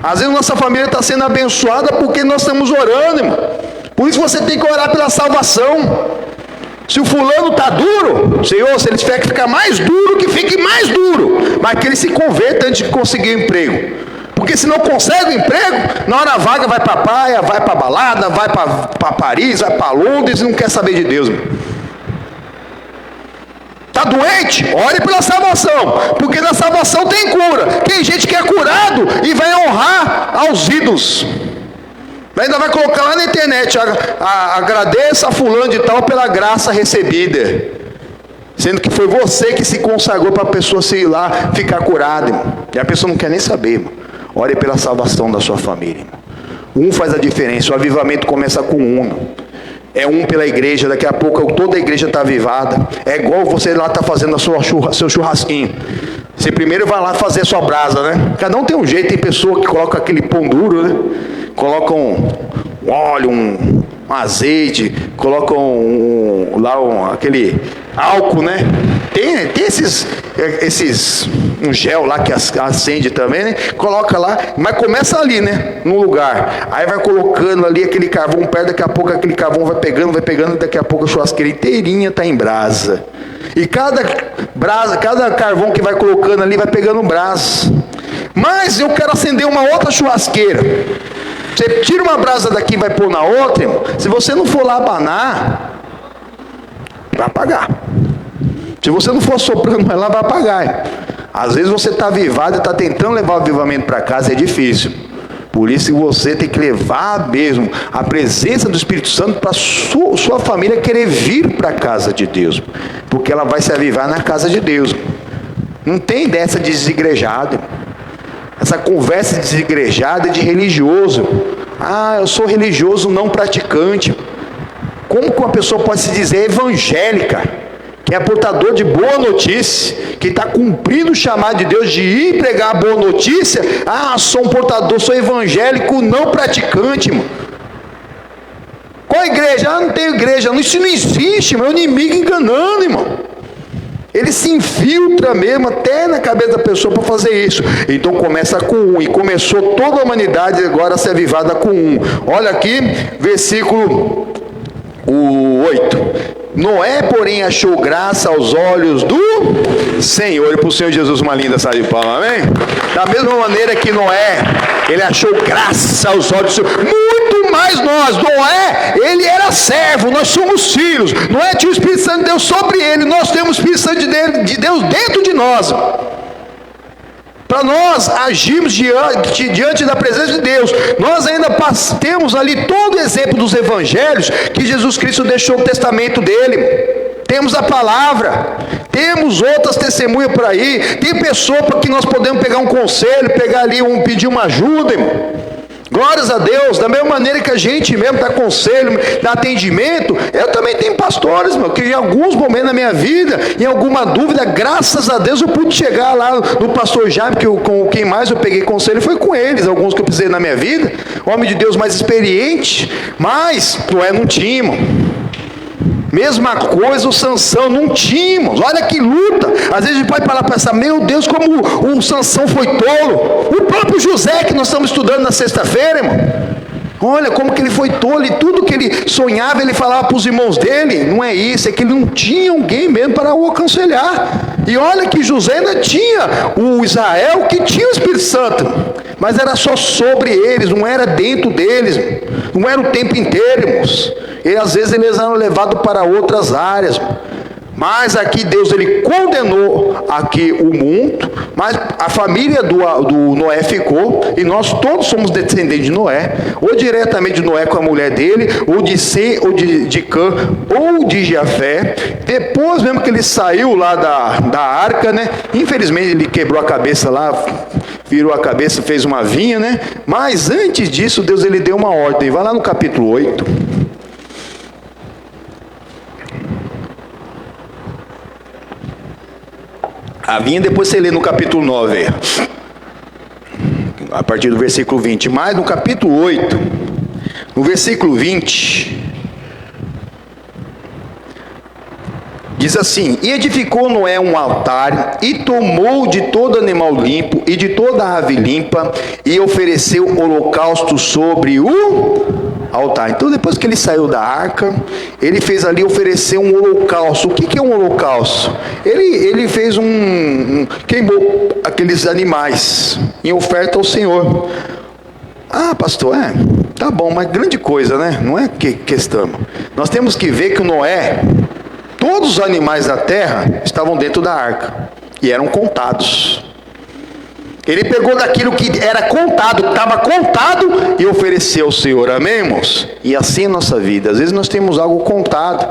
Às vezes nossa família está sendo abençoada porque nós estamos orando, irmão. Por isso você tem que orar pela salvação. Se o fulano está duro, Senhor, se ele tiver que ficar mais duro, que fique mais duro. Mas que ele se converta antes de conseguir um emprego. Porque se não consegue um emprego, na hora vaga vai para a praia, vai para a balada, vai para Paris, vai para Londres e não quer saber de Deus. Está doente? Ore pela salvação, porque na salvação tem cura. Tem gente que é curado e vai honrar aos ídolos. Ainda vai colocar lá na internet, agradeça a fulano de tal pela graça recebida. Sendo que foi você que se consagrou para a pessoa se ir lá ficar curada, irmão. E a pessoa não quer nem saber, irmão. Ore pela salvação da sua família, irmão. Um faz a diferença, o avivamento começa com um, irmão. É um pela igreja, daqui a pouco toda a igreja está avivada. É igual você lá está fazendo seu churrasquinho. Você primeiro vai lá fazer a sua brasa, né? Cada um tem um jeito, tem pessoa que coloca aquele pão duro, né? Coloca um óleo, um azeite, coloca aquele álcool, né? Tem esses um gel lá que acende também, né? Coloca lá, mas começa ali, né? No lugar. Aí vai colocando ali aquele carvão perto, daqui a pouco aquele carvão vai pegando, daqui a pouco a churrasqueira inteirinha está em brasa. E cada carvão que vai colocando ali vai pegando brasa. Mas eu quero acender uma outra churrasqueira. Você tira uma brasa daqui e vai pôr na outra, irmão. Se você não for lá abanar, vai apagar. Se você não for soprando mais lá, vai apagar. Irmão. Às vezes você está avivado e está tentando levar o avivamento para casa, é difícil. Por isso que você tem que levar mesmo a presença do Espírito Santo para sua família querer vir para a casa de Deus. Porque ela vai se avivar na casa de Deus. Não tem dessa de desigrejado. Essa conversa desigrejada é de religioso. Ah, eu sou religioso não praticante. Como que uma pessoa pode se dizer evangélica? Que é portador de boa notícia, que está cumprindo o chamado de Deus de ir pregar a boa notícia. Ah, sou um portador, sou evangélico não praticante, irmão. Qual igreja? Ah, não tenho igreja. Isso não existe, irmão. É o inimigo enganando, irmão. Ele se infiltra mesmo até na cabeça da pessoa para fazer isso. Então começa com um, e começou toda a humanidade agora a ser avivada com um. Olha aqui, versículo 8. Noé, porém, achou graça aos olhos do Senhor. E para o Senhor Jesus uma linda salva de palmas, amém? Da mesma maneira que Noé, ele achou graça aos olhos do Senhor. Muito mais nós. Noé, ele era servo, nós somos filhos. Noé tinha o Espírito Santo de Deus sobre ele, nós temos o Espírito Santo de Deus dentro de nós. Para nós agirmos diante da presença de Deus, nós ainda temos ali todo o exemplo dos evangelhos que Jesus Cristo deixou o testamento dele. Temos a palavra, temos outras testemunhas por aí, tem pessoa para que nós podemos pegar um conselho, pegar ali pedir uma ajuda, irmão. Glórias a Deus. Da mesma maneira que a gente mesmo dá conselho, dá atendimento, eu também tenho pastores, meu, que em alguns momentos da minha vida, em alguma dúvida, graças a Deus eu pude chegar lá no pastor Jaime, que com quem mais eu peguei conselho foi com eles, alguns que eu precisei na minha vida, homem de Deus mais experiente, mas Noé não tinha, irmão. Mesma coisa o Sansão, não tinha, irmãos. Olha que luta. Às vezes a gente pode parar para pensar, meu Deus, como o Sansão foi tolo. O próprio José, que nós estamos estudando na sexta-feira, irmão. Olha como que ele foi tolo, e tudo que ele sonhava, ele falava para os irmãos dele. Não é isso, é que ele não tinha alguém mesmo para o aconselhar. E olha que José ainda tinha o Israel, que tinha o Espírito Santo, mas era só sobre eles, não era dentro deles, não era o tempo inteiro, irmãos. E às vezes eles eram levados para outras áreas. Mas aqui Deus, ele condenou aqui o mundo, mas a família do Noé ficou, e nós todos somos descendentes de Noé, ou diretamente de Noé com a mulher dele, ou de Sem, ou de Cã, ou de Jafé. Depois mesmo que ele saiu lá da arca, né? Infelizmente ele quebrou a cabeça lá, virou a cabeça, fez uma vinha, né? Mas antes disso, Deus, ele deu uma ordem. Vai lá no capítulo 8. A vinha depois você lê no capítulo 9, a partir do versículo 20. Mas no capítulo 8, no versículo 20, diz assim: e edificou Noé um altar, e tomou de todo animal limpo, e de toda ave limpa, e ofereceu holocausto sobre o altar. Então depois que ele saiu da arca, ele fez ali oferecer um holocausto. O que é um holocausto? Ele fez queimou aqueles animais em oferta ao Senhor. Ah, pastor, tá bom, mas grande coisa, né? Não é questão. Nós temos que ver que o Noé, todos os animais da terra estavam dentro da arca e eram contados. Ele pegou daquilo que era contado, que estava contado, e ofereceu ao Senhor. Amém, irmãos? E assim é a nossa vida. Às vezes nós temos algo contado,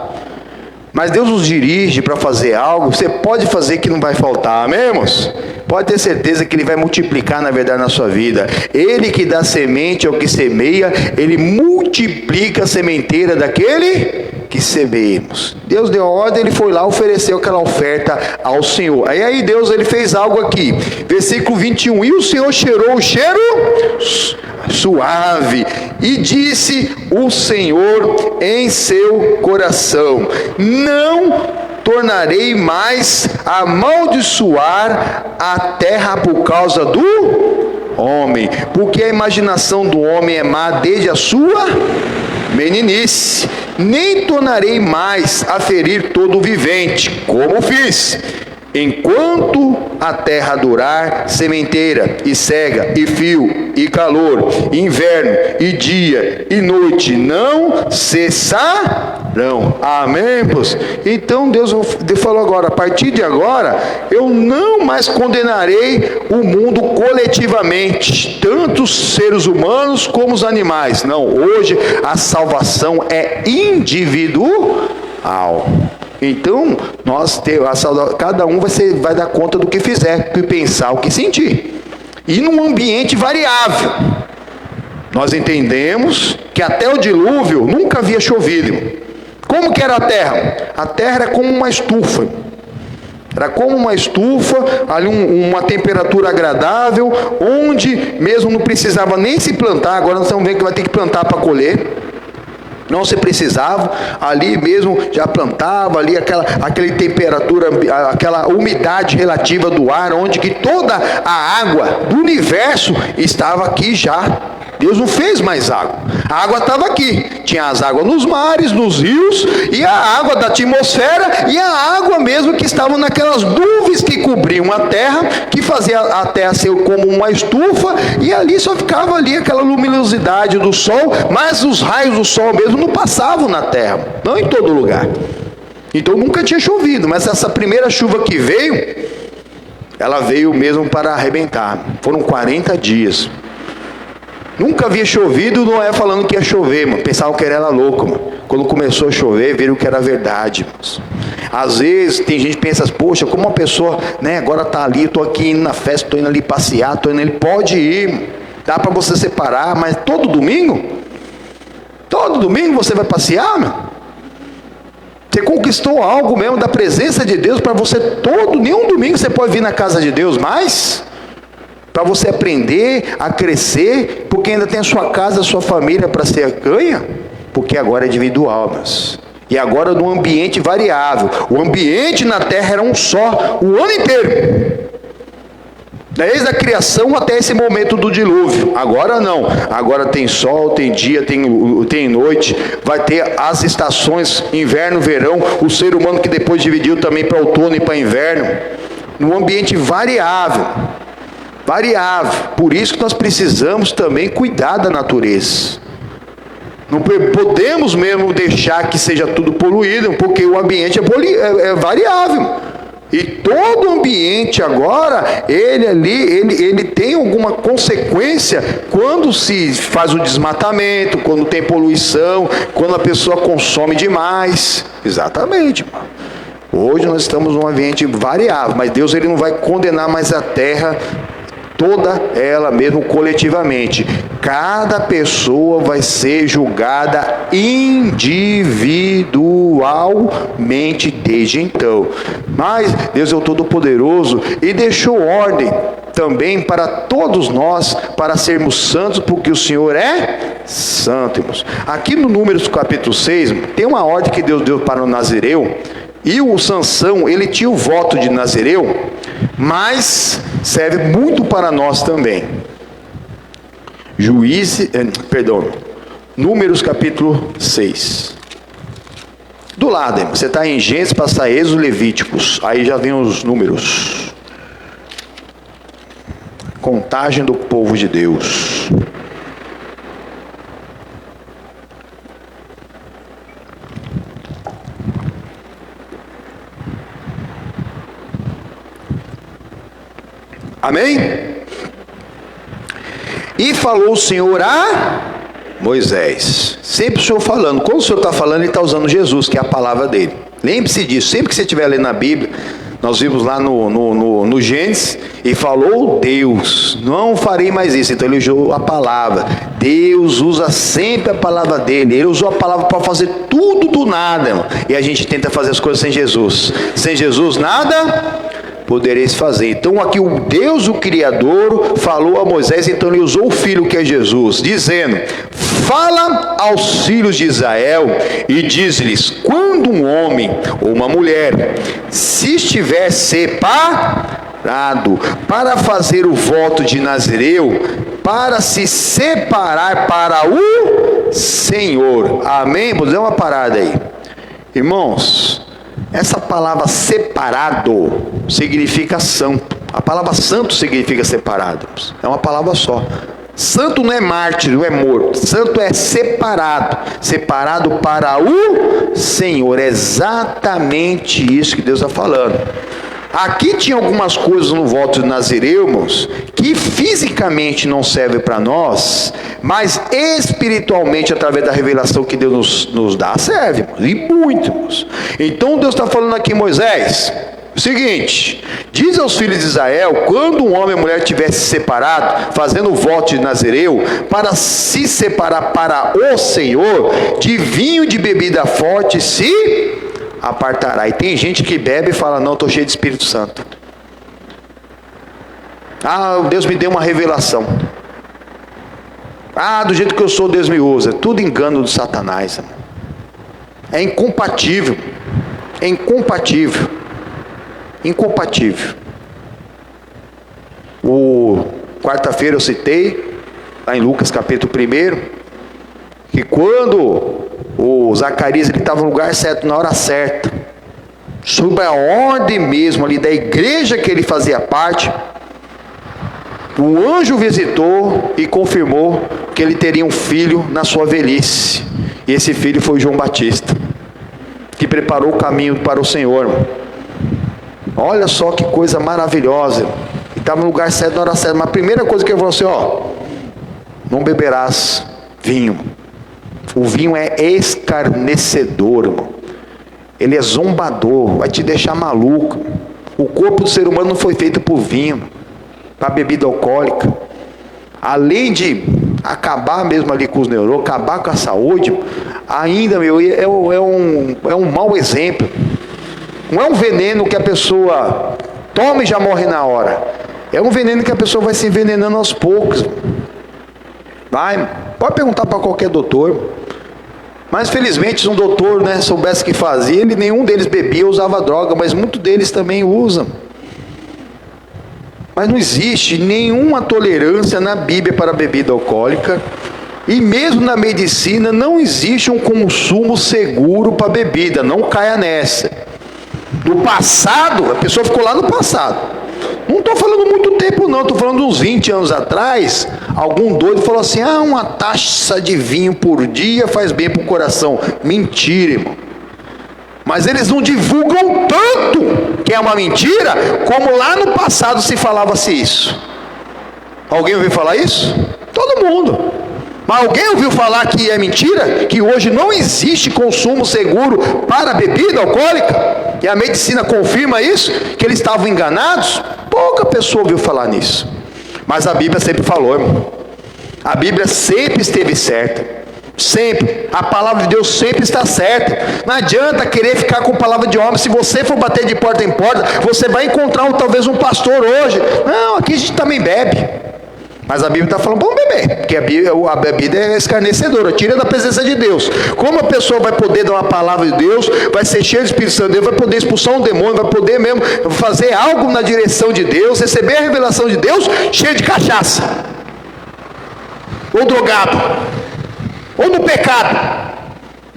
mas Deus nos dirige para fazer algo. Você pode fazer que não vai faltar. Amém, irmãos? Pode ter certeza que Ele vai multiplicar, na verdade, na sua vida. Ele que dá semente ao que semeia, Ele multiplica a sementeira daquele que que semeemos. Deus deu a ordem, ele foi lá, ofereceu aquela oferta ao Senhor. Aí Deus ele fez algo aqui, versículo 21, e o Senhor cheirou o cheiro suave, e disse o Senhor em seu coração: não tornarei mais a amaldiçoar a terra por causa do homem, porque a imaginação do homem é má desde a sua meninice, nem tornarei mais a ferir todo o vivente, como fiz, enquanto a terra durar sementeira, e cega, e frio, e calor, inverno, e dia, e noite, não cessarão. Amém, pois? Então Deus falou agora, a partir de agora, eu não mais condenarei o mundo coletivamente, tanto os seres humanos como os animais. Não, hoje a salvação é individual. Então, cada um vai dar conta do que fizer, o que pensar, o que sentir. E num ambiente variável. Nós entendemos que até o dilúvio nunca havia chovido. Como que era a terra? A terra era como uma estufa. Era como uma estufa, ali uma temperatura agradável, onde mesmo não precisava nem se plantar. Agora nós estamos vendo que vai ter que plantar para colher. Não se precisava, ali mesmo já plantava, ali aquela temperatura, aquela umidade relativa do ar, onde que toda a água do universo estava aqui já. Deus não fez mais água, a água estava aqui, tinha as águas nos mares, nos rios, e a água da atmosfera, e a água mesmo que estavam naquelas nuvens que cobriam a terra, que fazia a terra ser como uma estufa, e ali só ficava ali aquela luminosidade do sol, mas os raios do sol mesmo não passavam na terra, não em todo lugar. Então nunca tinha chovido, mas essa primeira chuva que veio, ela veio mesmo para arrebentar. Foram 40 dias. Nunca havia chovido, Noé falando que ia chover, mano. Pensavam que era louco, mano. Quando começou a chover, viram que era verdade, mano. Às vezes tem gente que pensa, poxa, como uma pessoa, né, agora tá ali, eu tô aqui indo na festa, tô indo ali passear, tô indo ali, pode ir, mano. Dá para você separar, mas todo domingo você vai passear, mano? Você conquistou algo mesmo da presença de Deus para você nenhum domingo você pode vir na casa de Deus mais? Para você aprender a crescer, porque ainda tem a sua casa, a sua família para ser ganha, porque agora é individual, mas e agora num ambiente variável. O ambiente na terra era um só, o ano inteiro, desde a criação até esse momento do dilúvio. Agora não, agora tem sol, tem dia, tem noite, vai ter as estações, inverno, verão, o ser humano que depois dividiu também para outono e para inverno, num ambiente variável. Por isso que nós precisamos também cuidar da natureza. Não podemos mesmo deixar que seja tudo poluído, porque o ambiente é variável. E todo ambiente agora, ele tem alguma consequência quando se faz o desmatamento, quando tem poluição, quando a pessoa consome demais. Exatamente, mano. Hoje nós estamos num ambiente variável, mas Deus ele não vai condenar mais a terra toda ela mesmo coletivamente. Cada pessoa vai ser julgada individualmente desde então. Mas Deus é o Todo-Poderoso e deixou ordem também para todos nós, para sermos santos, porque o Senhor é santo, irmãos. Aqui no Números capítulo 6, tem uma ordem que Deus deu para o Nazireu, e o Sansão, ele tinha o voto de Nazireu, mas serve muito para nós também. Números capítulo 6. Do lado, irmão, você está em Gênesis, passa Êxodo, Levíticos, aí já vem os números. Contagem do povo de Deus. Amém? E falou o Senhor a Moisés. Sempre o Senhor falando. Quando o Senhor está falando, Ele está usando Jesus, que é a palavra dele. Lembre-se disso. Sempre que você estiver lendo na Bíblia, nós vimos lá no Gênesis, e falou Deus, não farei mais isso. Então ele usou a palavra. Deus usa sempre a palavra dele. Ele usou a palavra para fazer tudo do nada, irmão. E a gente tenta fazer as coisas sem Jesus. Sem Jesus, nada podereis fazer. Então aqui o Deus, o Criador, falou a Moisés, então ele usou o Filho que é Jesus, dizendo: fala aos filhos de Israel e diz-lhes: quando um homem ou uma mulher se estiver separado para fazer o voto de Nazireu, para se separar para o Senhor. Amém? Vou dizer uma parada aí, irmãos. Essa palavra separado significa santo. A palavra santo significa separado. É uma palavra só. Santo não é mártir, não é morto. Santo é separado. Separado para o Senhor. É exatamente isso que Deus está falando. Aqui tinha algumas coisas no voto de Nazireu, irmãos, que fisicamente não servem para nós, mas espiritualmente, através da revelação que Deus nos dá, serve, irmãos, e muito, irmãos. Então Deus está falando aqui, Moisés, o seguinte: diz aos filhos de Israel, quando um homem e mulher estiver se separado, fazendo o voto de Nazireu, para se separar para o Senhor, de vinho e de bebida forte se apartará. E tem gente que bebe e fala: não, estou cheio de Espírito Santo. Deus me deu uma revelação. Do jeito que eu sou, Deus me usa. Tudo engano do Satanás, irmão. É incompatível. É incompatível. Incompatível. Quarta-feira eu citei, lá em Lucas capítulo 1, que quando o Zacarias estava no lugar certo, na hora certa, sob a ordem mesmo ali da igreja que ele fazia parte, o anjo visitou e confirmou que ele teria um filho na sua velhice. E esse filho foi João Batista, que preparou o caminho para o Senhor, irmão. Olha só que coisa maravilhosa, irmão. Ele estava no lugar certo, na hora certa. Mas a primeira coisa que ele falou assim: não beberás vinho. O vinho é escarnecedor, irmão. Ele é zombador, vai te deixar maluco. O corpo do ser humano não foi feito por vinho, para bebida alcoólica. Além de acabar mesmo ali com os neurônios, acabar com a saúde, ainda, é um mau exemplo. Não é um veneno que a pessoa toma e já morre na hora. É um veneno que a pessoa vai se envenenando aos poucos. Pode perguntar para qualquer doutor. Mas felizmente, se um doutor soubesse o que fazia, nenhum deles bebia ou usava droga, mas muitos deles também usam. Mas não existe nenhuma tolerância na Bíblia para bebida alcoólica, e mesmo na medicina não existe um consumo seguro para bebida. Não caia nessa. No passado, a pessoa ficou lá no passado. Não estou falando muito tempo não, estou falando uns 20 anos atrás. Algum doido falou assim: uma taça de vinho por dia faz bem para o coração. Mentira, irmão. Mas eles não divulgam tanto que é uma mentira, como lá no passado se falava-se isso. Alguém ouviu falar isso? Todo mundo. Mas alguém ouviu falar que é mentira? Que hoje não existe consumo seguro para bebida alcoólica? E a medicina confirma isso? Que eles estavam enganados? Pouca pessoa ouviu falar nisso. Mas a Bíblia sempre falou, irmão. A Bíblia sempre esteve certa. Sempre. A palavra de Deus sempre está certa. Não adianta querer ficar com palavra de homem. Se você for bater de porta em porta, você vai encontrar talvez um pastor hoje. Não, aqui a gente também bebe. Mas a Bíblia está falando: vamos beber, porque a bebida é escarnecedora, tira da presença de Deus. Como a pessoa vai poder dar uma palavra de Deus, vai ser cheia do Espírito Santo de Deus, vai poder expulsar um demônio, vai poder mesmo fazer algo na direção de Deus, receber a revelação de Deus, cheio de cachaça, ou drogado, ou no pecado?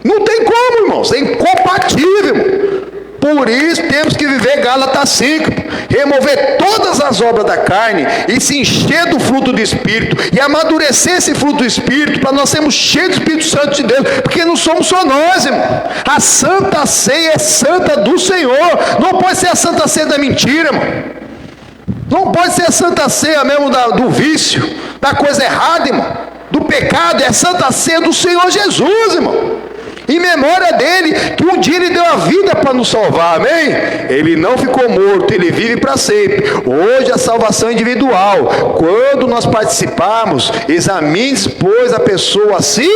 Não tem como, irmãos, é incompatível. Por isso temos que viver Gálatas 5, remover todas as obras da carne e se encher do fruto do Espírito, e amadurecer esse fruto do Espírito, para nós sermos cheios do Espírito Santo de Deus, porque não somos só nós, irmão. A Santa Ceia é santa do Senhor, não pode ser a Santa Ceia da mentira, irmão. Não pode ser a Santa Ceia mesmo do vício, da coisa errada, irmão, do pecado. É a Santa Ceia do Senhor Jesus, irmão. Em memória dele, que um dia ele deu a vida para nos salvar, amém? Ele não ficou morto, ele vive para sempre. Hoje a salvação é individual. Quando nós participarmos, examine, pois, a pessoa a si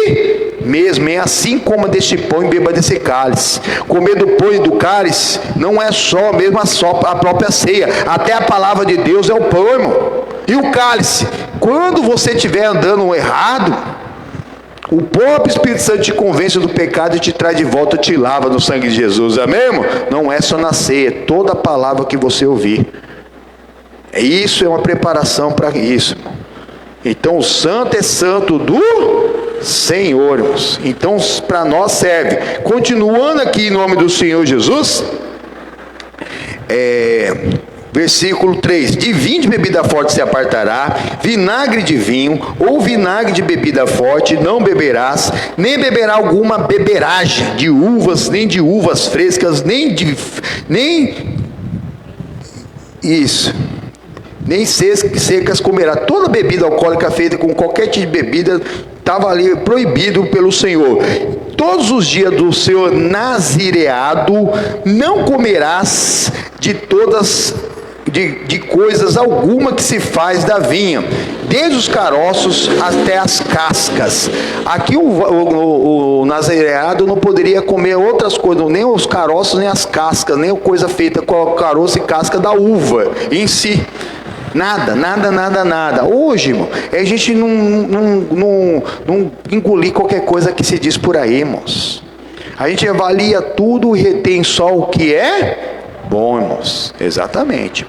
mesmo, hein? Assim coma deste pão e beba desse cálice. Comer do pão e do cálice não é só mesmo a própria ceia. Até a palavra de Deus é o pão, irmão. E o cálice? Quando você estiver andando errado, o próprio Espírito Santo te convence do pecado e te traz de volta, te lava no sangue de Jesus. Amém, irmão? Não é só na ceia, é toda a palavra que você ouvir. Isso é uma preparação para isso, irmão. Então o santo é santo do Senhor, irmãos. Então para nós serve. Continuando aqui em nome do Senhor Jesus, versículo 3: de vinho de bebida forte se apartará, vinagre de vinho ou vinagre de bebida forte não beberás, nem beberá alguma beberagem de uvas, nem de uvas frescas, nem secas comerá. Toda bebida alcoólica feita com qualquer tipo de bebida estava ali proibido pelo Senhor. Todos os dias do seu nazireado não comerás de coisas alguma que se faz da vinha, desde os caroços até as cascas. Aqui o nazireado não poderia comer outras coisas, nem os caroços, nem as cascas, nem coisa feita com o caroço e casca da uva em si. Nada. Hoje, irmão, a gente não engolir qualquer coisa que se diz por aí, irmãos. A gente avalia tudo e retém só o que é bom, irmãos. Exatamente.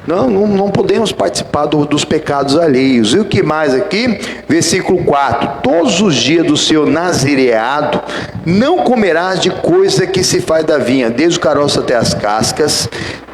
Não podemos participar dos pecados alheios. E o que mais aqui? Versículo 4: todos os dias do seu nazireado não comerás de coisa que se faz da vinha, desde o caroço até as cascas.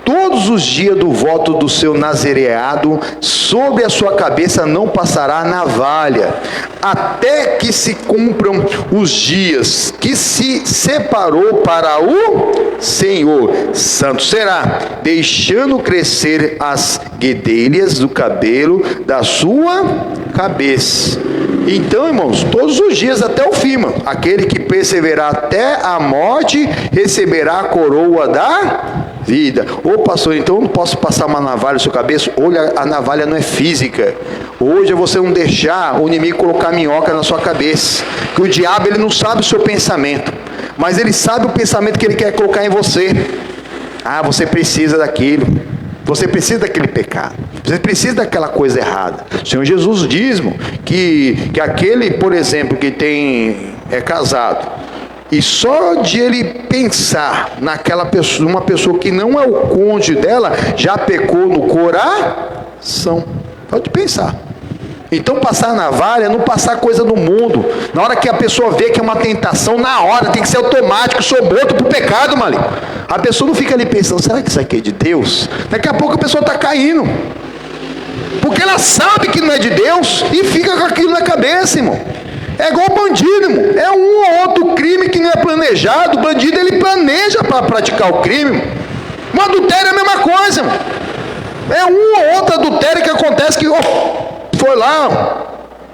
Todos os dias do voto do seu nazireado, sobre a sua cabeça não passará navalha, até que se cumpram os dias que se separou para o Senhor. Santo será, deixando crescer as guedelhas do cabelo da sua cabeça. Então, irmãos, todos os dias até o fim, mano. Aquele que perseverar até a morte receberá a coroa da vida. Ô pastor, então eu não posso passar uma navalha na sua cabeça? Olha, a navalha não é física. Hoje é você não deixar o inimigo colocar minhoca na sua cabeça. Que o diabo, ele não sabe o seu pensamento, mas ele sabe o pensamento que ele quer colocar em você. Ah, você precisa daquilo. Você precisa daquele pecado. Você precisa daquela coisa errada. O Senhor Jesus diz, irmão, que aquele, por exemplo, que é casado, e só de ele pensar naquela pessoa, uma pessoa que não é o cônjuge dela, já pecou no coração. Pode pensar. Então passar a navalha, não passar coisa do mundo. Na hora que a pessoa vê que é uma tentação, na hora, tem que ser automático, sou morto pro pecado, maligno. A pessoa não fica ali pensando, será que isso aqui é de Deus? Daqui a pouco a pessoa está caindo. Porque ela sabe que não é de Deus e fica com aquilo na cabeça, irmão. É igual bandido, irmão. É um ou outro crime que não é planejado. O bandido, ele planeja para praticar o crime, irmão. O adultério é a mesma coisa, irmão. É um ou outro adultério que acontece que foi lá,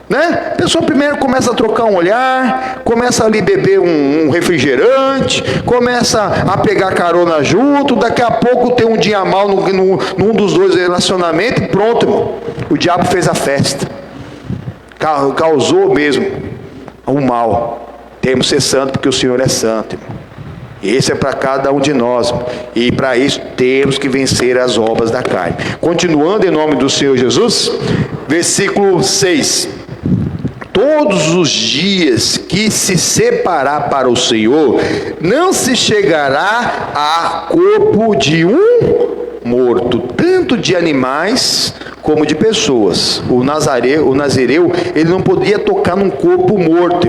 né? A pessoa primeiro começa a trocar um olhar, começa ali beber um refrigerante, começa a pegar carona junto, daqui a pouco tem um dia mal num dos dois relacionamentos e pronto, irmão. O diabo fez a festa. Causou mesmo o mal. Temos que ser santo porque o Senhor é santo, irmão. Esse é para cada um de nós, irmão. E para isso temos que vencer as obras da carne. Continuando em nome do Senhor Jesus, versículo 6: todos os dias que se separar para o Senhor, não se chegará a corpo de um morto, tanto de animais como de pessoas. O nazireu, ele não podia tocar num corpo morto.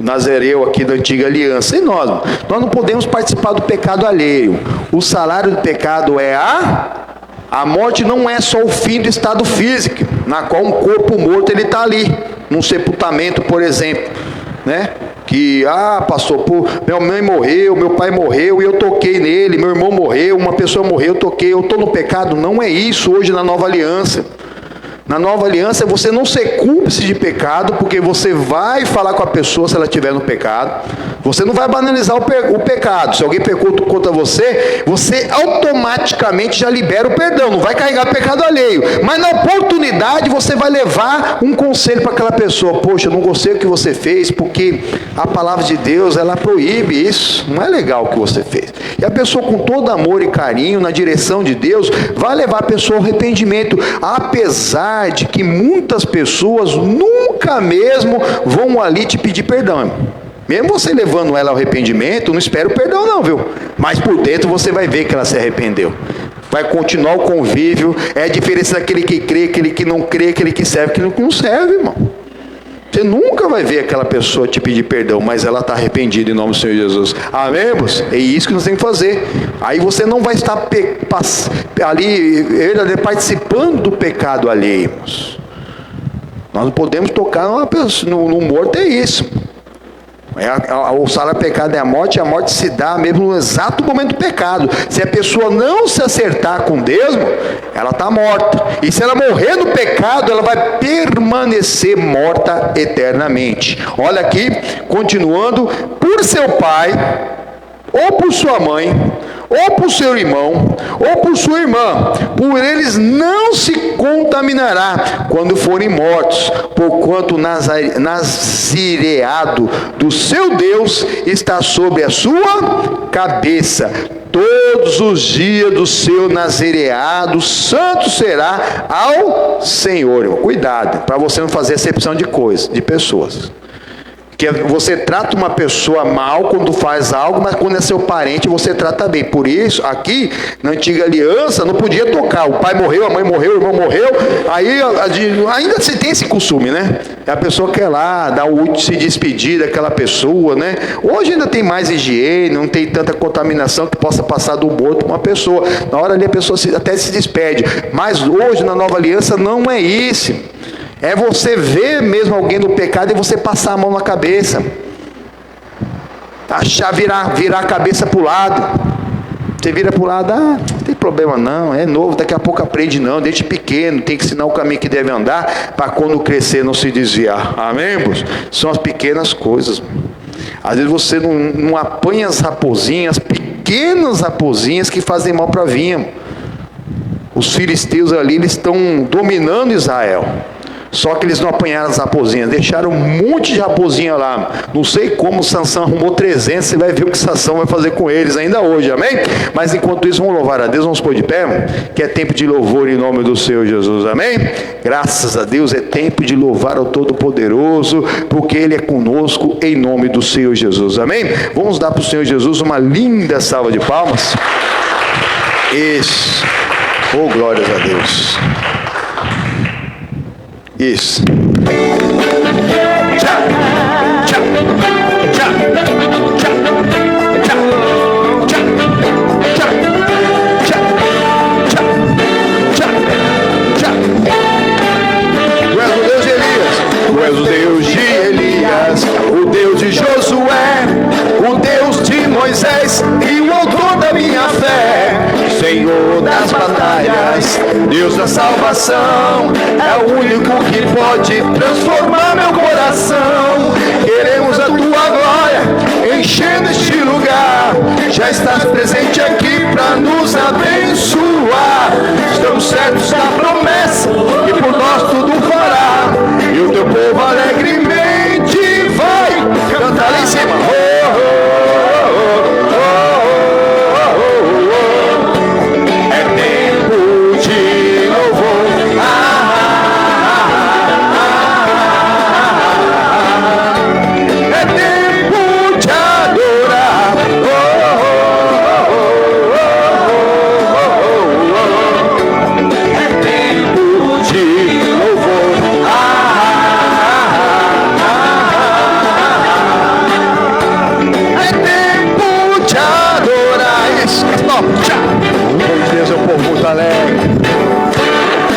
O nazireu aqui da antiga aliança. E nós não podemos participar do pecado alheio. O salário do pecado é a morte. Não é só o fim do estado físico, na qual um corpo morto ele está ali, num sepultamento, por exemplo, né? Que, pastor, minha mãe morreu, meu pai morreu e eu toquei nele, meu irmão morreu, uma pessoa morreu, eu toquei, eu estou no pecado. Não é isso hoje na nova aliança. Na nova aliança, você não ser cúmplice de pecado, porque você vai falar com a pessoa se ela estiver no pecado. Você não vai banalizar o pecado. Se alguém pecou contra você, você automaticamente já libera o perdão. Não vai carregar pecado alheio. Mas na oportunidade, você vai levar um conselho para aquela pessoa. Poxa, eu não gostei do que você fez, porque a palavra de Deus, ela proíbe isso. Não é legal o que você fez. E a pessoa, com todo amor e carinho, na direção de Deus, vai levar a pessoa ao arrependimento. Apesar de que muitas pessoas nunca mesmo vão ali te pedir perdão. Mesmo você levando ela ao arrependimento, não espera o perdão não, viu? Mas por dentro você vai ver que ela se arrependeu. Vai continuar o convívio. É a diferença daquele que crê, aquele que não crê, aquele que serve, aquele que não serve, irmão. Você nunca vai ver aquela pessoa te pedir perdão, mas ela está arrependida em nome do Senhor Jesus. Amém, irmãos? É isso que nós temos que fazer. Aí você não vai estar ali participando do pecado alheio, irmãos. Nós não podemos tocar no morto, é isso. O salário do pecado é a morte, e a morte se dá mesmo no exato momento do pecado. Se a pessoa não se acertar com Deus, ela está morta. E se ela morrer no pecado, ela vai permanecer morta eternamente. Olha aqui, continuando: por seu pai, ou por sua mãe, ou por seu irmão, ou por sua irmã, por eles não se contaminará quando forem mortos, porquanto o nazireado do seu Deus está sobre a sua cabeça. Todos os dias do seu nazireado, santo será ao Senhor. Cuidado, para você não fazer acepção de coisas, de pessoas. Que você trata uma pessoa mal quando faz algo, mas quando é seu parente você trata bem. Por isso, aqui, na antiga aliança, não podia tocar. O pai morreu, a mãe morreu, o irmão morreu. Aí, ainda se tem esse costume, né? A pessoa quer lá, dar o último, se despedir daquela pessoa, né? Hoje ainda tem mais higiene, não tem tanta contaminação que possa passar do morto para uma pessoa. Na hora ali a pessoa até se despede. Mas hoje, na nova aliança, não é isso. É você ver mesmo alguém no pecado e você passar a mão na cabeça. Achar, virar a cabeça para o lado. Você vira para o lado, não tem problema não, é novo, daqui a pouco aprende não, desde pequeno, tem que ensinar o caminho que deve andar, para quando crescer não se desviar. Amém, irmãos? São as pequenas coisas. Às vezes você não apanha as raposinhas, as pequenas raposinhas que fazem mal para a vinha. Os filisteus ali, eles estão dominando Israel. Só que eles não apanharam as raposinhas, deixaram um monte de raposinha lá. Não sei como Sansão arrumou 300, você vai ver o que Sansão vai fazer com eles ainda hoje, amém? Mas enquanto isso, vamos louvar a Deus, vamos pôr de pé, que é tempo de louvor em nome do Senhor Jesus, amém? Graças a Deus, é tempo de louvar ao Todo-Poderoso, porque Ele é conosco em nome do Senhor Jesus, amém? Vamos dar para o Senhor Jesus uma linda salva de palmas. Isso, oh glórias a Deus. Isso. Tu és o Deus de Elias, o Deus de Josué, o Deus de Moisés e o autor da minha fé. Senhor das batalhas, Deus da salvação, é o único que pode transformar meu coração. Queremos a tua glória enchendo este lugar. Já estás presente aqui para nos abençoar. Estamos certos da promessa que por nós tudo fará. E o teu povo alegremente vai cantar lá em cima.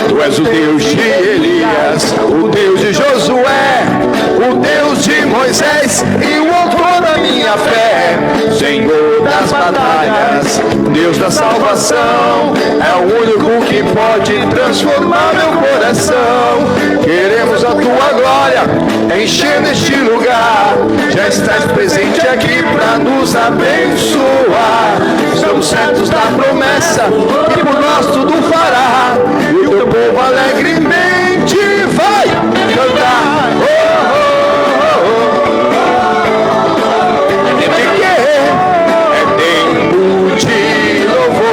Tu és o Deus de Elias, o Deus de Josué, o Deus de Moisés e o autor da minha fé. Senhor das batalhas, Deus da salvação, é o único que pode transformar meu coração. Queremos a tua glória enchendo este lugar. Já estás presente aqui para nos abençoar. Estamos certos da promessa que por nós tudo fará. E o teu povo alegremente vai cantar. Oh, oh, oh, oh. Tempo de quê? É tempo de louvor.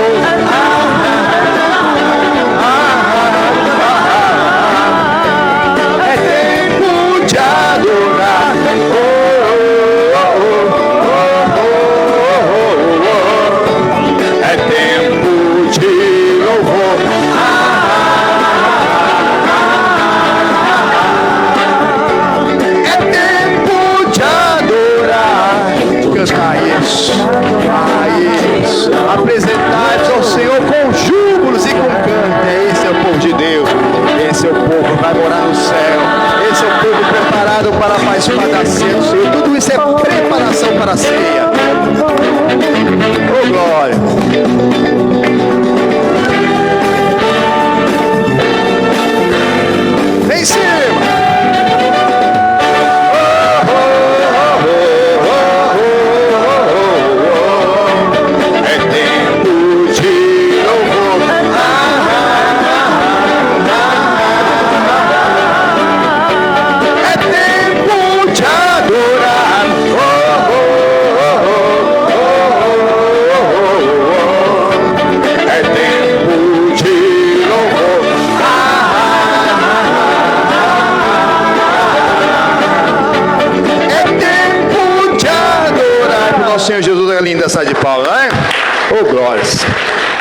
É tempo de adorar. Oh, oh, oh, oh, oh, oh. É tempo de louvor. É tempo de adorar. Cantar isso. Apresentar-vos ao Senhor com júbilos e com canto. Esse é o povo de Deus. Esse é o povo que vai morar no céu. Esse é o povo preparado para participar da ceia do Senhor. Tudo isso é preparação para a ceia. Oh, glória. Vem em cima. É tempo de louvor. É tempo de adorar. É tempo de louvor. É tempo de adorar. Nosso Senhor Jesus é linda essa de Paulo, não é? Oh, glórias.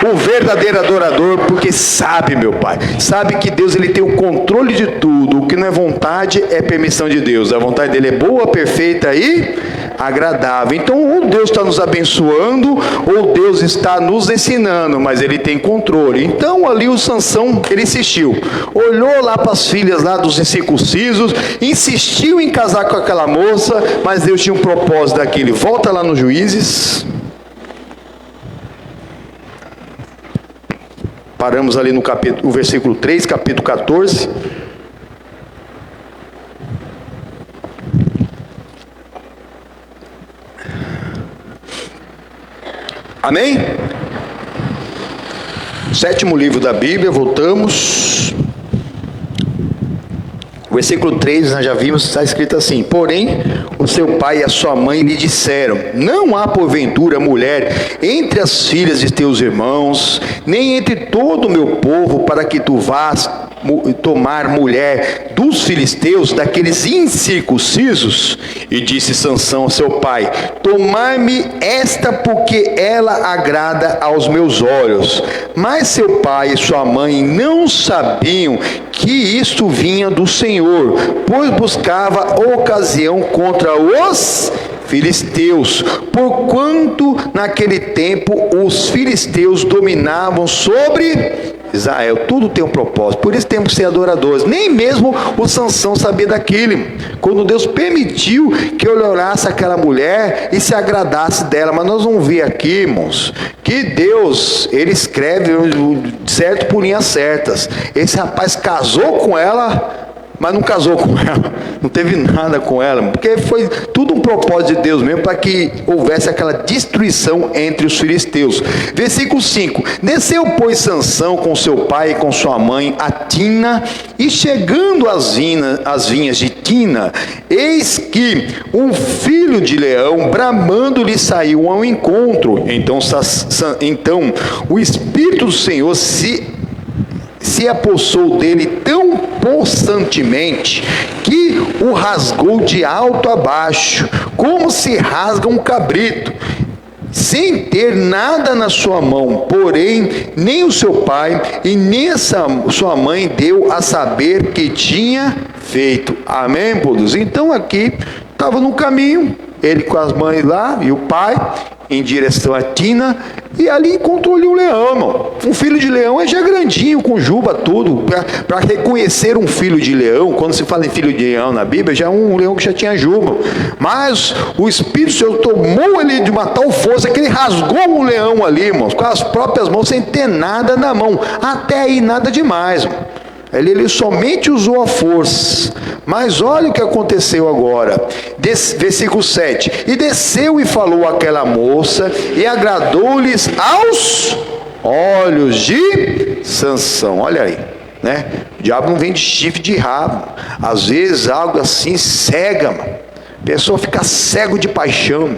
O verdadeiro adorador, porque sabe, meu Pai, sabe que Deus ele tem o controle de tudo. O que não é vontade é permissão de Deus. A vontade dele é boa, perfeita e agradável. Então, ou Deus está nos abençoando, ou Deus está nos ensinando, mas ele tem controle. Então, ali o Sansão, ele insistiu. Olhou lá para as filhas lá dos incircuncisos, insistiu em casar com aquela moça, mas Deus tinha um propósito daquele. Volta lá nos Juízes. Paramos ali no capítulo, o versículo 3, capítulo 14. Amém? Sétimo livro da Bíblia, voltamos. Versículo 3, nós já vimos, está escrito assim: porém, o seu pai e a sua mãe lhe disseram: não há porventura mulher entre as filhas de teus irmãos, nem entre todo o meu povo, para que tu vás tomar mulher dos filisteus, daqueles incircuncisos? E disse Sansão ao seu pai: tomai-me esta, porque ela agrada aos meus olhos. Mas seu pai e sua mãe não sabiam que isto vinha do Senhor, pois buscava ocasião contra os filisteus, porquanto naquele tempo os filisteus dominavam sobre Israel. Tudo tem um propósito, por isso temos que ser adoradores. Nem mesmo o Sansão sabia daquilo, quando Deus permitiu que ele olhasse aquela mulher e se agradasse dela. Mas nós vamos ver aqui, irmãos, que Deus, ele escreve certo por linhas certas. Esse rapaz casou com ela, mas não casou com ela, não teve nada com ela, porque foi tudo um propósito de Deus mesmo, para que houvesse aquela destruição entre os filisteus. Versículo 5: desceu, pois, Sansão com seu pai e com sua mãe a Tina, e chegando às vinhas de Tina, eis que um filho de leão bramando lhe saiu ao encontro. Então o Espírito do Senhor se apossou dele tão possantemente que o rasgou de alto a baixo, como se rasga um cabrito, sem ter nada na sua mão. Porém, nem o seu pai e nem sua mãe deu a saber que tinha feito. Amém, pois? Então aqui estava no caminho, ele com as mães lá e o pai em direção a Tina, e ali encontrou ali um leão, irmão. Um filho de leão é já grandinho, com juba, tudo. Para reconhecer um filho de leão, quando se fala em filho de leão na Bíblia, já é um leão que já tinha juba. Mas o Espírito do Senhor tomou ele de uma tal força que ele rasgou o leão ali, irmãos, com as próprias mãos, sem ter nada na mão. Até aí nada demais, irmão. Ele somente usou a força. Mas olha o que aconteceu agora. Versículo 7. E desceu e falou àquela moça, e agradou-lhes aos olhos de Sansão. Olha aí, né? O diabo não vem de chifre de rabo. Às vezes algo assim cega, mano. A pessoa fica cego de paixão,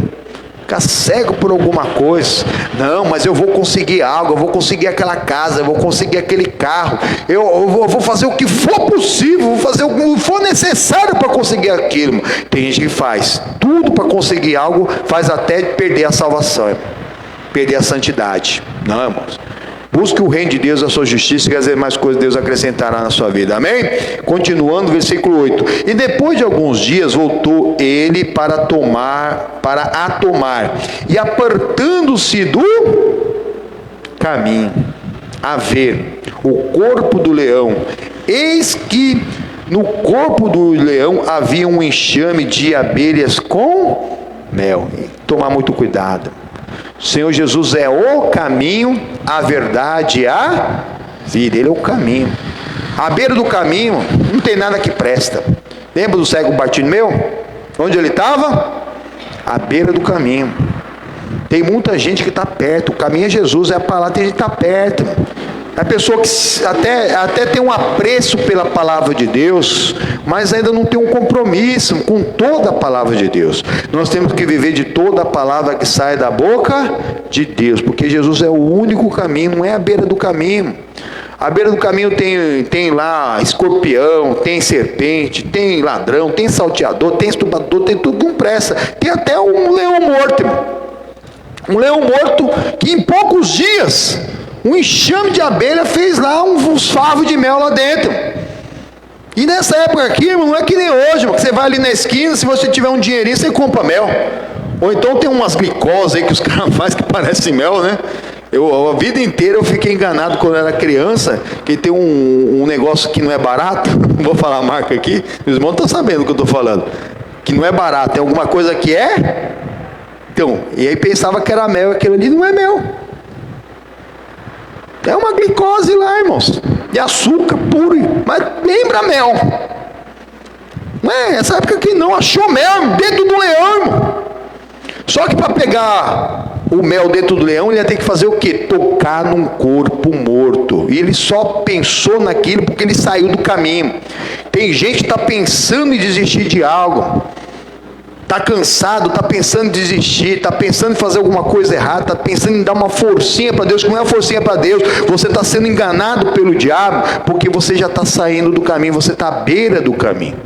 ficar cego por alguma coisa. Não, mas eu vou conseguir algo, eu vou conseguir aquela casa, eu vou conseguir aquele carro, eu vou fazer o que for possível, vou fazer o que for necessário para conseguir aquilo. Tem gente que faz tudo para conseguir algo, faz até perder a salvação, perder a santidade. Não, irmãos. Busque o reino de Deus, a sua justiça, e as demais coisas Deus acrescentará na sua vida. Amém? Continuando, versículo 8. E depois de alguns dias voltou ele para a tomar, e apartando-se do caminho, a ver o corpo do leão, eis que no corpo do leão havia um enxame de abelhas com mel. Tomar muito cuidado. O Senhor Jesus é o caminho, a verdade e a vida. Ele é o caminho. À beira do caminho não tem nada que presta. Lembra do cego Bartimeu? Onde ele estava? À beira do caminho. Tem muita gente que está perto. O caminho é Jesus, é a palavra. Tem gente que está perto. A pessoa que até tem um apreço pela palavra de Deus, mas ainda não tem um compromisso com toda a palavra de Deus. Nós temos que viver de toda a palavra que sai da boca de Deus, porque Jesus é o único caminho, não é a beira do caminho. À beira do caminho tem lá escorpião, tem serpente, tem ladrão, tem salteador, tem estuprador, tem tudo que não presta. Tem até um leão morto, um leão morto que em poucos dias um enxame de abelha fez lá uns favos de mel lá dentro. E nessa época aqui, irmão, não é que nem hoje, irmão, que você vai ali na esquina, se você tiver um dinheirinho, você compra mel. Ou então tem umas glicoses aí que os caras fazem que parece mel, né? A vida inteira eu fiquei enganado quando eu era criança, que tem um negócio que não é barato, não vou falar a marca aqui, os irmãos estão sabendo o que eu estou falando, que não é barato, é alguma coisa que é. Então, e aí pensava que era mel, aquilo ali não é mel. É uma glicose lá, irmãos, de açúcar puro, mas lembra mel. Não é? Essa época que não achou mel dentro do leão, irmão. Só que para pegar o mel dentro do leão, ele ia ter que fazer o quê? Tocar num corpo morto. E ele só pensou naquilo porque ele saiu do caminho. Tem gente que está pensando em desistir de algo. Está cansado, está pensando em desistir, está pensando em fazer alguma coisa errada, está pensando em dar uma forcinha para Deus, que não é uma forcinha para Deus. Você está sendo enganado pelo diabo, porque você já está saindo do caminho, você está à beira do caminho.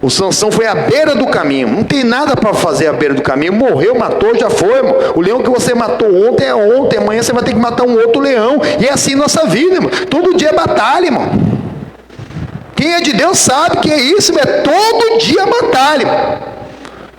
O Sansão foi à beira do caminho, não tem nada para fazer à beira do caminho, morreu, matou, já foi, irmão. O leão que você matou ontem é ontem, amanhã você vai ter que matar um outro leão, e é assim nossa vida, irmão. Todo dia é batalha, irmão. Quem é de Deus sabe que é isso, é todo dia batalha, irmão.